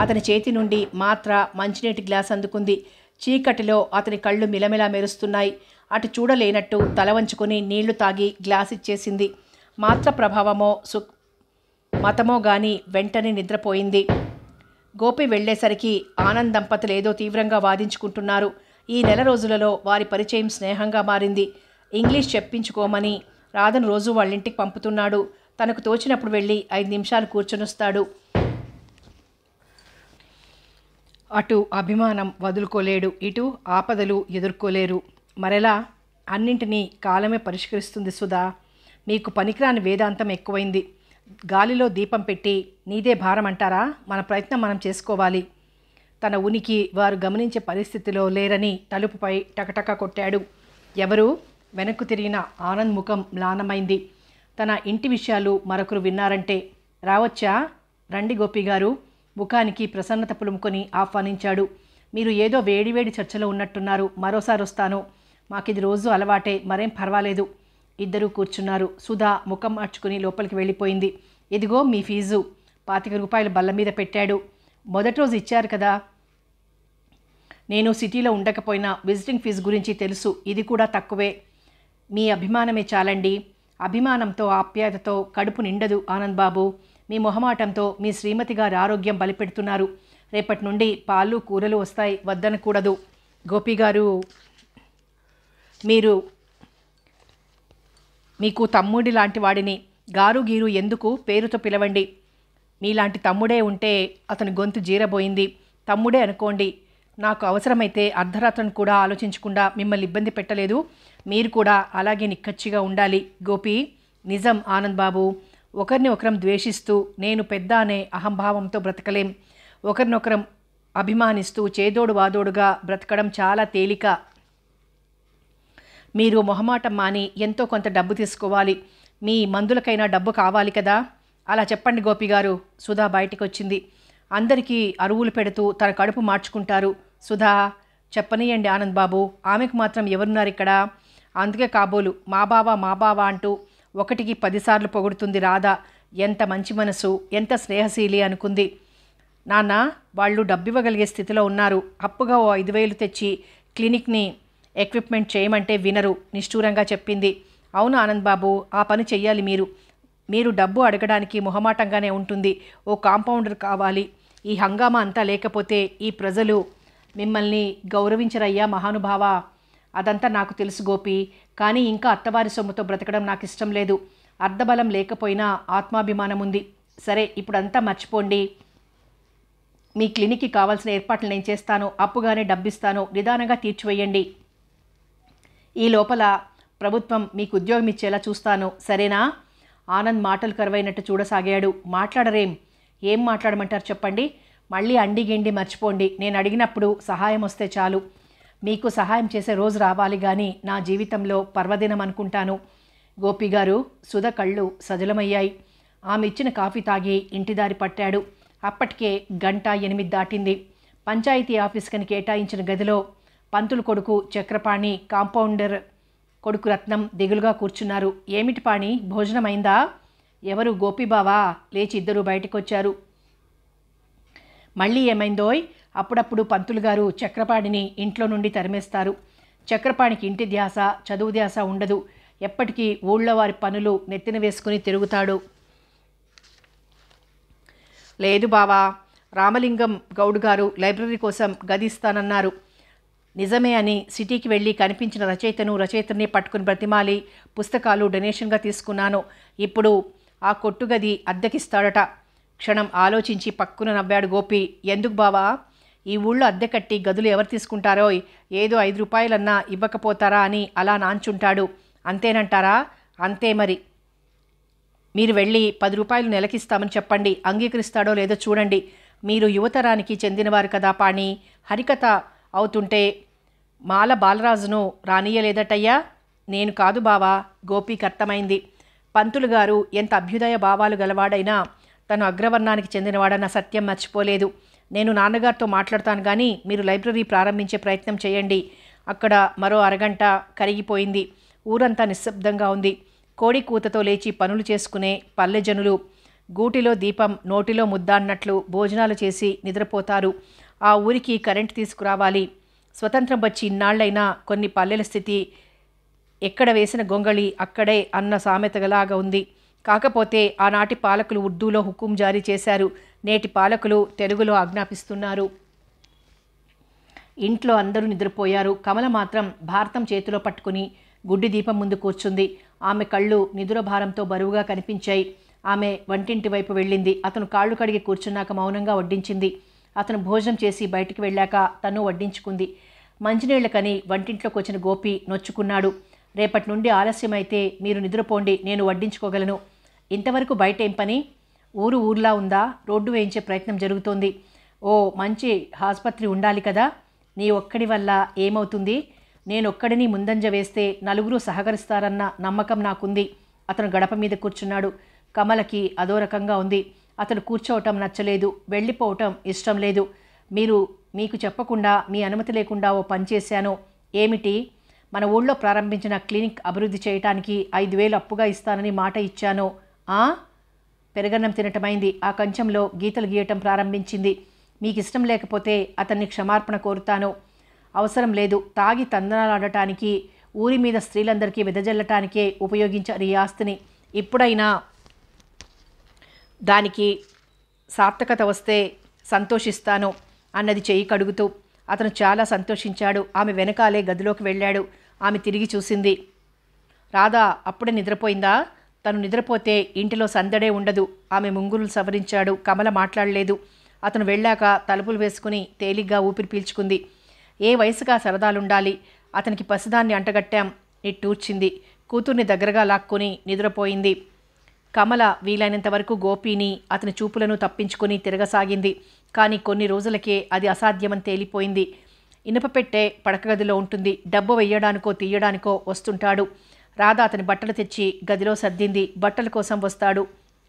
అతని చేతి నుండి మాత్ర మంచినీటి గ్లాస్ అందుకుంది. చీకటిలో అతని కళ్ళు మిలమిలా మెరుస్తున్నాయి. అటు చూడలేనట్టు తల వంచుకొని నీళ్లు తాగి గ్లాస్ ఇచ్చేసింది. మాత్ర ప్రభావమో మతమో గాని వెంటనే నిద్రపోయింది. గోపి వెళ్లేసరికి ఆనంద్ దంపతులు ఏదో తీవ్రంగా వాదించుకుంటున్నారు. ఈ నెల రోజులలో వారి పరిచయం స్నేహంగా మారింది. ఇంగ్లీష్ చెప్పించుకోమని రాధను రోజు వాళ్ళింటికి పంపుతున్నాడు. తనకు తోచినప్పుడు వెళ్ళి 5 నిమిషాలు కూర్చొనొస్తాడు. అటు అభిమానం వదులుకోలేడు, ఇటు ఆపదలు ఎదుర్కోలేరు. మరెలా? అన్నింటినీ కాలమే పరిష్కరిస్తుంది సుధా. మీకు పనికిరాని వేదాంతం ఎక్కువైంది. గాలిలో దీపం పెట్టి నీదే భారం అంటారా? మన ప్రయత్నం మనం చేసుకోవాలి. తన ఉనికి వారు గమనించే పరిస్థితిలో లేరని తలుపుపై టకటక కొట్టాడు. ఎవరు? వెనక్కు తిరిగిన ఆనంద్ ముఖం మ్లానమైంది. తన ఇంటి విషయాలు మరొకరు విన్నారంటే. రావచ్చా? రండి గోపిగారు. ముఖానికి ప్రసన్నత పులుముకొని ఆహ్వానించాడు. మీరు ఏదో వేడివేడి చర్చలో ఉన్నట్టున్నారు. మరోసారి వస్తాను. మాకిది రోజు అలవాటే, మరేం పర్వాలేదు. ఇద్దరూ కూర్చున్నారు. సుధా ముఖం మార్చుకుని లోపలికి వెళ్ళిపోయింది. ఇదిగో మీ ఫీజు. 25 రూపాయలు బల్ల మీద పెట్టాడు. మొదటి రోజు ఇచ్చారు కదా. నేను సిటీలో ఉండకపోయినా విజిటింగ్ ఫీజు గురించి తెలుసు. ఇది కూడా తక్కువే. మీ అభిమానమే చాలండి. అభిమానంతో ఆప్యాయతతో కడుపు నిండదు ఆనంద్ బాబు. మీ మొహమాటంతో మీ శ్రీమతి గారి ఆరోగ్యం బలిపెడుతున్నారు. రేపటి నుండి పాలు కూరలు వస్తాయి, వద్దనకూడదు. గోపిగారు, మీకు తమ్ముడి లాంటి వాడిని. గారు గీరు ఎందుకు, పేరుతో పిలవండి. మీలాంటి తమ్ముడే ఉంటే. అతని గొంతు జీరబోయింది. తమ్ముడే అనుకోండి. నాకు అవసరమైతే అర్ధరాత్రిని కూడా ఆలోచించకుండా మిమ్మల్ని ఇబ్బంది పెట్టలేదు. మీరు కూడా అలాగే నిక్కచ్చిగా ఉండాలి. గోపి, నిజం ఆనంద్ బాబు. ఒకరిని ఒకరం ద్వేషిస్తూ నేను పెద్ద అనే అహంభావంతో బ్రతకలేం. ఒకరినొకరం అభిమానిస్తూ చేదోడు వాదోడుగా బ్రతకడం చాలా తేలిక. మీరు మొహమాటం మాని ఎంతో కొంత డబ్బు తీసుకోవాలి. మీ మందులకైనా డబ్బు కావాలి కదా. అలా చెప్పండి గోపిగారు. సుధా బయటికి వచ్చింది. అందరికీ అరువులు పెడుతూ తన కడుపు మార్చుకుంటారు. సుధా, చెప్పనీయండి ఆనంద్ బాబు. ఆమెకు మాత్రం ఎవరున్నారు ఇక్కడ? అందుకే కాబోలు మా బావ అంటూ 1కి 10 సార్లు పొగుడుతుంది రాధ. ఎంత మంచి మనసు, ఎంత స్నేహశీలి అనుకుంది. నాన్న, వాళ్ళు డబ్బివ్వగలిగే స్థితిలో ఉన్నారు. అప్పుగా ఓ 5,000 తెచ్చి క్లినిక్ని ఎక్విప్మెంట్ చేయమంటే వినరు, నిష్ఠూరంగా చెప్పింది. అవును ఆనంద్ బాబు, ఆ పని చెయ్యాలి. మీరు డబ్బు అడగడానికి మొహమాటంగానే ఉంటుంది. ఓ కాంపౌండర్ కావాలి. ఈ హంగామా అంతా లేకపోతే ఈ ప్రజలు మిమ్మల్ని గౌరవించరయ్యా మహానుభావ. అదంతా నాకు తెలుసు గోపి. కానీ ఇంకా అత్తవారి సొమ్ముతో బ్రతకడం నాకు ఇష్టం లేదు. అర్ధబలం లేకపోయినా ఆత్మాభిమానం ఉంది. సరే, ఇప్పుడంతా మర్చిపోండి. మీ క్లినిక్కి కావాల్సిన ఏర్పాట్లు నేను చేస్తాను. అప్పుగానే డబ్బిస్తాను. నిదానంగా తీర్చివేయండి. ఈ లోపల ప్రభుత్వం మీకు ఉద్యోగం ఇచ్చేలా చూస్తాను. సరేనా? ఆనంద్ మాటలు కరువైనట్టు చూడసాగాడు. మాట్లాడరేం? ఏం మాట్లాడమంటారు చెప్పండి. మళ్ళీ అండిగిండి మర్చిపోండి. నేను అడిగినప్పుడు సహాయం వస్తే చాలు. మీకు సహాయం చేసే రోజు రావాలి కానీ నా జీవితంలో పర్వదినం అనుకుంటాను. గోపిగారు, సుధ కళ్ళు సజలమయ్యాయి. ఆమె ఇచ్చిన కాఫీ తాగి ఇంటిదారి పట్టాడు. అప్పటికే 1:08 దాటింది. పంచాయతీ ఆఫీస్కని కేటాయించిన గదిలో పంతులు కొడుకు చక్రపాణి, కాంపౌండర్ కొడుకు రత్నం దిగులుగా కూర్చున్నారు. ఏమిటి పాణి, భోజనమైందా? ఎవరు? గోపిబావా. లేచి ఇద్దరు బయటకొచ్చారు. మళ్ళీ ఏమైందోయ్? అప్పుడప్పుడు పంతులు గారు చక్రపాణిని ఇంట్లో నుండి తరిమేస్తారు. చక్రపాణికి ఇంటి ధ్యాస, చదువు ధ్యాస ఉండదు. ఎప్పటికీ ఊళ్ళో వారి పనులు నెత్తిన వేసుకుని తిరుగుతాడు. లేదు బావా, రామలింగం గౌడ్ గారు లైబ్రరీ కోసం గది ఇస్తానన్నారు. నిజమే అని సిటీకి వెళ్ళి కనిపించిన రచయితని పట్టుకుని బ్రతిమాలి పుస్తకాలు డొనేషన్గా తీసుకున్నాను. ఇప్పుడు ఆ కొట్టుగది అద్దెకిస్తాడట. క్షణం ఆలోచించి పక్కున నవ్వాడు గోపి. ఎందుకు బావా? ఈ ఊళ్ళో అద్దె కట్టి గదులు ఎవరు తీసుకుంటారో, ఏదో 5 రూపాయలన్నా ఇవ్వకపోతారా అని అలా నాంచుంటాడు. అంతేనంటారా? అంతే మరి. మీరు వెళ్ళి 10 రూపాయలు నెలకిస్తామని చెప్పండి. అంగీకరిస్తాడో లేదో చూడండి. మీరు యువతరానికి చెందినవారు కదా పాణి. హరికథ అవుతుంటే మాల బాలరాజును రానియలేదటయ్యా. నేను కాదు బావా. గోపికి అర్థమైంది. పంతులు గారు ఎంత అభ్యుదయ భావాలు గలవాడైనా తను అగ్రవర్ణానికి చెందినవాడన్న సత్యం మర్చిపోలేదు. నేను నాన్నగారితో మాట్లాడతాను కానీ మీరు లైబ్రరీ ప్రారంభించే ప్రయత్నం చేయండి. అక్కడ మరో అరగంట కరిగిపోయింది. ఊరంతా నిశ్శబ్దంగా ఉంది. కోడి కూతతో లేచి పనులు చేసుకునే పల్లె జనులు గూటిలో దీపం నోటిలో ముద్ద అన్నట్లు భోజనాలు చేసి నిద్రపోతారు. ఆ ఊరికి కరెంటు తీసుకురావాలి. స్వతంత్రం వచ్చి ఇన్నాళ్లైనా కొన్ని పల్లెల స్థితి ఎక్కడ వేసిన గొంగళి అక్కడే అన్న సామెతగలాగా ఉంది. కాకపోతే ఆనాటి పాలకులు ఉర్దూలో హుకుం జారీ చేశారు. నేటి పాలకులు తెలుగులో ఆజ్ఞాపిస్తున్నారు. ఇంట్లో అందరూ నిద్రపోయారు. కమల మాత్రం భారతం చేతిలో పట్టుకుని గుడ్డి దీపం ముందు కూర్చుంది. ఆమె కళ్ళు నిదుర భారంతో బరువుగా కనిపించాయి. ఆమె వంటింటి వైపు వెళ్ళింది. అతను కాళ్ళు కడిగి కూర్చున్నాక మౌనంగా వడ్డించింది. అతను భోజనం చేసి బయటికి వెళ్ళాక తను వడ్డించుకుంది. మంచినీళ్లకని వంటింట్లోకి వచ్చిన గోపి నొచ్చుకున్నాడు. రేపటి నుండి ఆలస్యమైతే మీరు నిద్రపోండి, నేను వడ్డించుకోగలను. ఇంతవరకు బయట ఏం పని? ఊర్లా ఉందా? రోడ్డు వేయించే ప్రయత్నం జరుగుతోంది. ఓ మంచి ఆసుపత్రి ఉండాలి కదా. నీ ఒక్కడి వల్ల ఏమవుతుంది? నేనొక్కడిని ముందంజ వేస్తే నలుగురు సహకరిస్తారన్న నమ్మకం నాకుంది. అతను గడప మీద కూర్చున్నాడు. కమలకి అదో రకంగా ఉంది. అతను కూర్చోవటం నచ్చలేదు, వెళ్ళిపోవటం ఇష్టం లేదు. మీకు చెప్పకుండా, మీ అనుమతి లేకుండా ఓ పని చేశాను. ఏమిటి? మన ఊళ్ళో ప్రారంభించిన క్లినిక్ అభివృద్ధి చేయటానికి 5,000 అప్పుగా ఇస్తానని మాట ఇచ్చాను. పెరగన్నం తినటమైంది. ఆ కంచంలో గీతలు గీయటం ప్రారంభించింది. మీకు ఇష్టం లేకపోతే అతన్ని క్షమార్పణ కోరుతాను. అవసరం లేదు. తాగి తందనాలాడటానికి, ఊరి మీద స్త్రీలందరికీ వెదజల్లటానికే ఉపయోగించారు ఈ ఆస్తిని. ఇప్పుడైనా దానికి సార్థకత వస్తే సంతోషిస్తాను అన్నది చెయ్యి కడుగుతూ. అతను చాలా సంతోషించాడు. ఆమె వెనకాలే గదిలోకి వెళ్ళాడు. ఆమె తిరిగి చూసింది. రాధా అప్పుడే నిద్రపోయిందా? తను నిద్రపోతే ఇంటిలో సందడే ఉండదు. ఆమె ముంగురులు సవరించాడు. కమల మాట్లాడలేదు. అతను వెళ్ళాక తలుపులు వేసుకుని తేలిగ్గా ఊపిరి పీల్చుకుంది. ఏ వయసుగా సరదాలుండాలి. అతనికి పసిదాన్ని అంటగట్టాం నిట్టూర్చింది. కూతుర్ని దగ్గరగా లాక్కుని నిద్రపోయింది. కమల వీలైనంత వరకు గోపిని, అతని చూపులను తప్పించుకుని తిరగసాగింది. కానీ కొన్ని రోజులకే అది అసాధ్యమని తేలిపోయింది. ఇనుపపెట్టే పడకగదిలో ఉంటుంది. డబ్బు వెయ్యడానికో తీయడానికో వస్తుంటాడు. రాధ అతని బట్టలు తెచ్చి గదిలో సర్దింది. బట్టల కోసం వస్తాడు.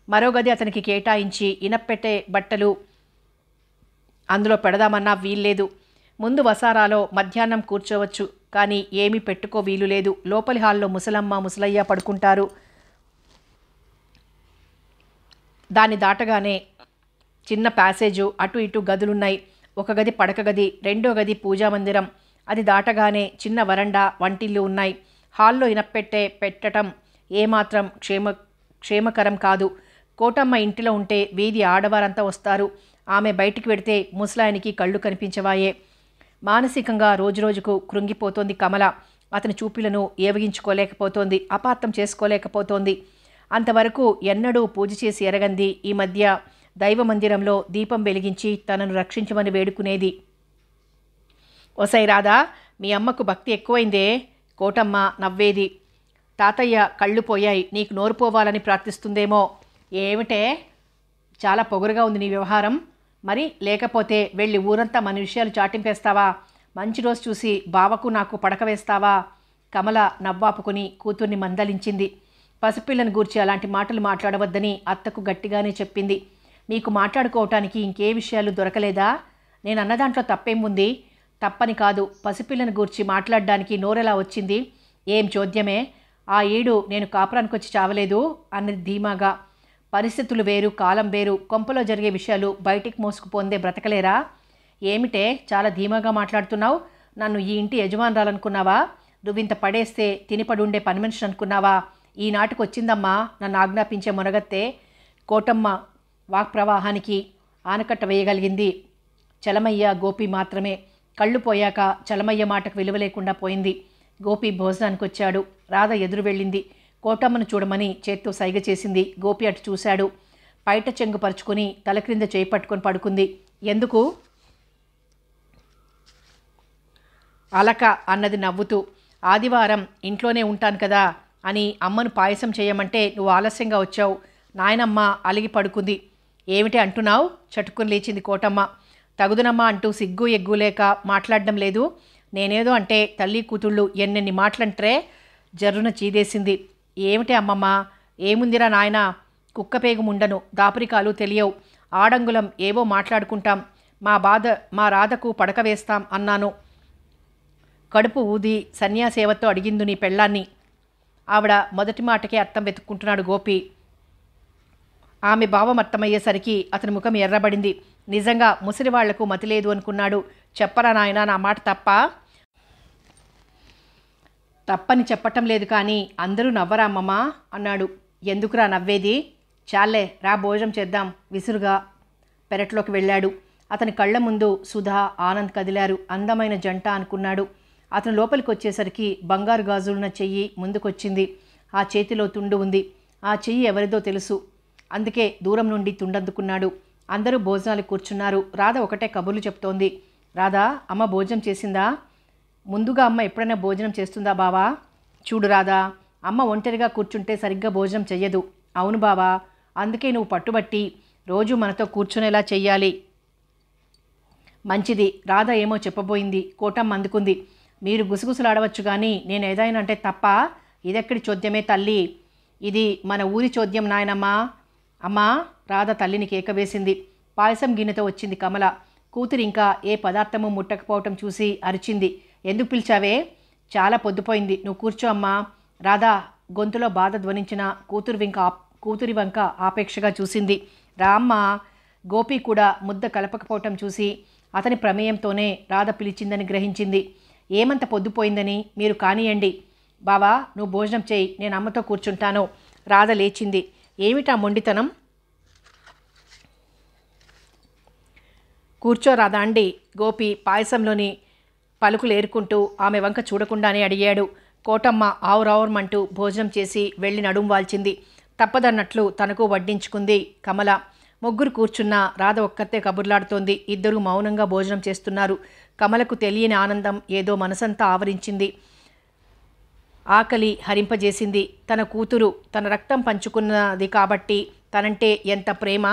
మరో గది అతనికి కేటాయించి ఇనప్పెట్టే బట్టలు అందులో పెడదామన్నా వీల్లేదు. ముందు వసారాలో మధ్యాహ్నం కూర్చోవచ్చు, కానీ ఏమీ పెట్టుకో వీలు లేదు. లోపలి హాల్లో ముసలమ్మ ముసలయ్య పడుకుంటారు. దాన్ని దాటగానే చిన్న ప్యాసేజు, అటు ఇటు గదులున్నాయి. ఒక గది పడక గది, రెండో గది పూజామందిరం. అది దాటగానే చిన్న వరండా, వంటిల్లు ఉన్నాయి. హాల్లో ఇనప్పెట్టే పెట్టడం ఏమాత్రం క్షేమకరం కాదు. కోటమ్మ ఇంటిలో ఉంటే వీధి ఆడవారంతా వస్తారు. ఆమె బయటికి వెడితే ముసలాయనికి కళ్ళు కనిపించవాయే. మానసికంగా రోజురోజుకు కృంగిపోతోంది కమల. అతని చూపులను ఏవగించుకోలేకపోతోంది, అపార్థం చేసుకోలేకపోతోంది. అంతవరకు ఎన్నడూ పూజ చేసి ఎరగంది ఈ మధ్య దైవ మందిరంలో దీపం వెలిగించి తనను రక్షించమని వేడుకునేది. ఓసై రాధా, మీ అమ్మకు భక్తి ఎక్కువైందే. కోటమ్మ నవ్వేది. తాతయ్య కళ్ళు పోయాయి. నీకు నోరు పోవాలని ప్రార్థిస్తుందేమో. ఏమిటే, చాలా పొగరుగా ఉంది నీ వ్యవహారం. మరి లేకపోతే వెళ్ళి ఊరంతా మన విషయాలు చాటింపేస్తావా? మంచి రోజు చూసి బావకు నాకు పడక వేస్తావా? కమల నవ్వాపుకుని కూతుర్ని మందలించింది. పసిపిల్లను గూర్చి అలాంటి మాటలు మాట్లాడవద్దని అత్తకు గట్టిగానే చెప్పింది. మీకు మాట్లాడుకోవటానికి ఇంకే విషయాలు దొరకలేదా? నేను అన్న దాంట్లో తప్పేం ఉంది? తప్పని కాదు, పసిపిల్లను గూర్చి మాట్లాడడానికి నోరెలా వచ్చింది? ఏం చోద్యమే. ఆ ఏడు నేను కాపురానికి వచ్చి చావలేదు అన్నది ధీమాగా. పరిస్థితులు వేరు, కాలం వేరు. కొంపలో జరిగే విషయాలు బయటికి మోసుకుపోందే బ్రతకలేరా? ఏమిటే చాలా ధీమాగా మాట్లాడుతున్నావు? నన్ను ఈ ఇంటి యజమానురాలనుకున్నావా? నువ్వింత పడేస్తే తినిపడుండే పని మనిషి అనుకున్నావా? ఈనాటికి వచ్చిందమ్మా నన్ను ఆజ్ఞాపించే మునగత్తే. కోటమ్మ వాక్ప్రవాహానికి ఆనకట్ట వేయగలిగింది చలమయ్య, గోపి మాత్రమే. కళ్ళు పోయాక చలమయ్య మాటకు విలువ లేకుండా పోయింది. గోపి భోజనానికి వచ్చాడు. రాధ ఎదురు వెళ్ళింది. కోటమ్మను చూడమని చేత్తో సైగ చేసింది. గోపి అటు చూశాడు. పైట చెంగు పరుచుకుని తల క్రింద చేయి పట్టుకొని పడుకుంది. ఎందుకు? అలక అన్నది నవ్వుతూ. ఆదివారం ఇంట్లోనే ఉంటాను కదా అని అమ్మను పాయసం చేయమంటే నువ్వు ఆలస్యంగా వచ్చావు. నాయనమ్మ అలిగి పడుకుంది. ఏమిటి అంటున్నావు? చటుకుని లేచింది కోటమ్మ. తగుదునమ్మా అంటూ సిగ్గు ఎగ్గు లేక మాట్లాడడం లేదు. నేనేదో అంటే తల్లి కూతుళ్ళు ఎన్నెన్ని మాటలంటే జర్రున చీదేసింది. ఏమిటి అమ్మమ్మ? ఏముందిరా నాయనా, కుక్కపేగు ముండను, దాపురికాలు తెలియవు. ఆడంగులం ఏవో మాట్లాడుకుంటాం. మా రాధకు పడక వేస్తాం అన్నాను. కడుపు ఊది సన్యాసేవతో అడిగిందు నీ పెళ్ళాన్ని. ఆవిడ మొదటి మాటకే అర్థం వెతుక్కుంటున్నాడు గోపి. ఆమె భావం అర్థమయ్యేసరికి అతని ముఖం ఎర్రబడింది. నిజంగా ముసలివాళ్లకు మతి లేదు అనుకున్నాడు. చెప్పరా నాయనా, నా మాట తప్పని చెప్పటం లేదు, కానీ అందరూ నవ్వరా అమ్మమ్మా అన్నాడు. ఎందుకురా నవ్వేది? చాలే రా భోజనం చేద్దాం. విసురుగా పెరట్లోకి వెళ్ళాడు. అతని కళ్ళ ముందు సుధా, ఆనంద్ కదిలారు. అందమైన జంట అనుకున్నాడు. అతను లోపలికి వచ్చేసరికి బంగారు గాజులున్న చెయ్యి ముందుకొచ్చింది. ఆ చేతిలో తుండు ఉంది. ఆ చెయ్యి ఎవరిదో తెలుసు. అందుకే దూరం నుండి తుండందుకున్నాడు. అందరూ భోజనాలు కూర్చున్నారు. రాధ ఒకటే కబుర్లు చెప్తోంది. రాధా, అమ్మ భోజనం చేసిందా? ముందుగా అమ్మ ఎప్పుడైనా భోజనం చేస్తుందా బావా? చూడు రాధా, అమ్మ ఒంటరిగా కూర్చుంటే సరిగ్గా భోజనం చెయ్యదు. అవును బావా, అందుకే నువ్వు పట్టుబట్టి రోజు మనతో కూర్చునేలా చెయ్యాలి. మంచిది. రాధ ఏమో చెప్పబోయింది. కోటమ్మ అందుకుంది. మీరు గుసగుసలాడవచ్చు కానీ నేను ఏదైనా అంటే తప్ప. ఇదెక్కడి చోద్యమే తల్లి, ఇది మన ఊరి చోద్యం నాయనమ్మా. అమ్మా, రాధ తల్లిని కేక వేసింది. పాయసం గిన్నెతో వచ్చింది కమల. కూతురు ఇంకా ఏ పదార్థము ముట్టకపోవటం చూసి అరిచింది. ఎందుకు పిలిచావే? చాలా పొద్దుపోయింది, నువ్వు కూర్చో అమ్మా. రాధా గొంతులో బాధ ధ్వనించిన కూతురి వంక ఆపేక్షగా చూసింది. రామ్మ. గోపి కూడా ముద్ద కలపకపోవటం చూసి అతని ప్రమేయంతోనే రాధ పిలిచిందని గ్రహించింది. ఏమంత పొద్దుపోయిందని? మీరు కానియండి. బావా, నువ్వు భోజనం చేయి, నేను అమ్మతో కూర్చుంటాను. రాధ లేచింది. ఏమిటా మొండితనం? కూర్చో రాధా అండి. గోపి పాయసంలోని పలుకులు ఏరుకుంటూ ఆమె వంక చూడకుండానే అడిగాడు. కోటమ్మ ఆవురావురమంటూ భోజనం చేసి వెళ్ళి నడుం వాల్చింది. తప్పదన్నట్లు తనకు వడ్డించుకుంది కమల. ముగ్గురు కూర్చున్న రాధ ఒక్కతే కబుర్లాడుతోంది. ఇద్దరూ మౌనంగా భోజనం చేస్తున్నారు. కమలకు తెలియని ఆనందం ఏదో మనసంతా ఆవరించింది. ఆకలి హరింపజేసింది. తన కూతురు తన రక్తం పంచుకున్నది కాబట్టి తనంటే ఎంత ప్రేమ.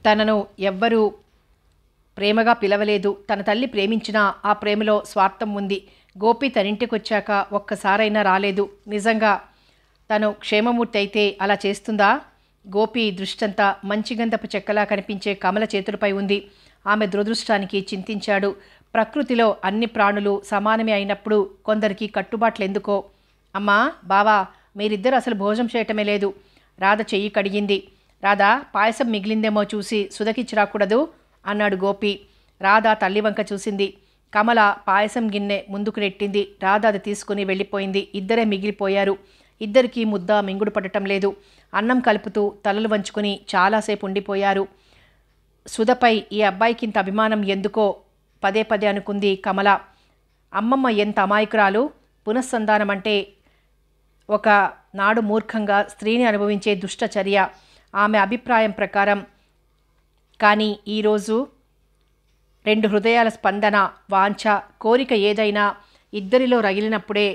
తనను ఎవ్వరూ ప్రేమగా పిలవలేదు. తన తల్లి ప్రేమించినా ఆ ప్రేమలో స్వార్థం ఉంది. గోపి తనింటికొచ్చాక ఒక్కసారైనా రాలేదు. నిజంగా తను క్షేమమూర్తి అయితే అలా చేస్తుందా? గోపి దృష్టంతా మంచిగంధపు చెక్కలా కనిపించే కమల చేతులపై ఉంది. ఆమె దురదృష్టానికి చింతించాడు. ప్రకృతిలో అన్ని ప్రాణులు సమానమే అయినప్పుడు కొందరికి కట్టుబాట్లెందుకో. అమ్మా, బావా, మీరిద్దరూ అసలు భోజనం చేయటమే లేదు. రాధ చెయ్యి కడిగింది. రాధా, పాయసం మిగిలిందేమో చూసి సుధకిచ్చి రాకూడదు అన్నాడు గోపి. రాధ తల్లి వంక చూసింది. కమల పాయసం గిన్నె ముందుకు నెట్టింది. రాధ అది తీసుకుని వెళ్ళిపోయింది. ఇద్దరే మిగిలిపోయారు. ఇద్దరికీ ముద్ద మింగుడు పడటం లేదు. అన్నం కలుపుతూ తలలు వంచుకొని చాలాసేపు ఉండిపోయారు. సుధపై ఈ అబ్బాయికి ఇంత అభిమానం ఎందుకో పదే పదే అనుకుంది కమల. అమ్మమ్మ ఎంత అమాయకురాలు. పునఃసంధానమంటే ఒక నాడు మూర్ఖంగా స్త్రీని అనుభవించే దుష్టచర్య ఆమె అభిప్రాయం ప్రకారం. కానీ ఈరోజు రెండు హృదయాల స్పందన, వాంఛ, కోరిక ఏదైనా ఇద్దరిలో రగిలినప్పుడే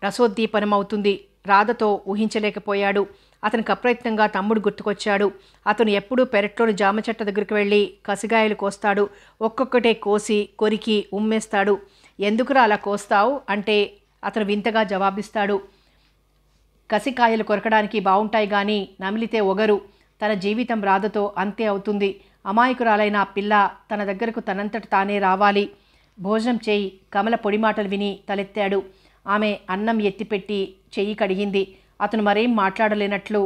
రసోద్దీపనమవుతుంది. రాధతో ఊహించలేకపోయాడు. అతనికి అప్రయత్నంగా తమ్ముడు గుర్తుకొచ్చాడు. అతను ఎప్పుడూ పెరట్లోని జామ చెట్టు దగ్గరికి వెళ్ళి కసిగాయలు కోస్తాడు. ఒక్కొక్కటే కోసి కొరికి ఉమ్మేస్తాడు. ఎందుకురా అలా కోస్తావు అంటే అతను వింతగా జవాబిస్తాడు. కసికాయలు కొరకడానికి బాగుంటాయి కానీ నమిలితే ఒగరు. తన జీవితం రాధతో అంతే అవుతుంది. అమాయకురాలైన ఆ పిల్ల తన దగ్గరకు తనంతట తానే రావాలి. భోజనం చేయి. కమల పొడి మాటలు విని తలెత్తాడు. ఆమె అన్నం ఎత్తిపెట్టి చెయ్యి కడిగింది. అతను మరేం మాట్లాడలేనట్లు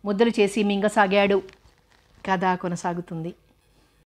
ముద్దలు చేసి మింగసాగాడు. కథ కొనసాగుతుంది.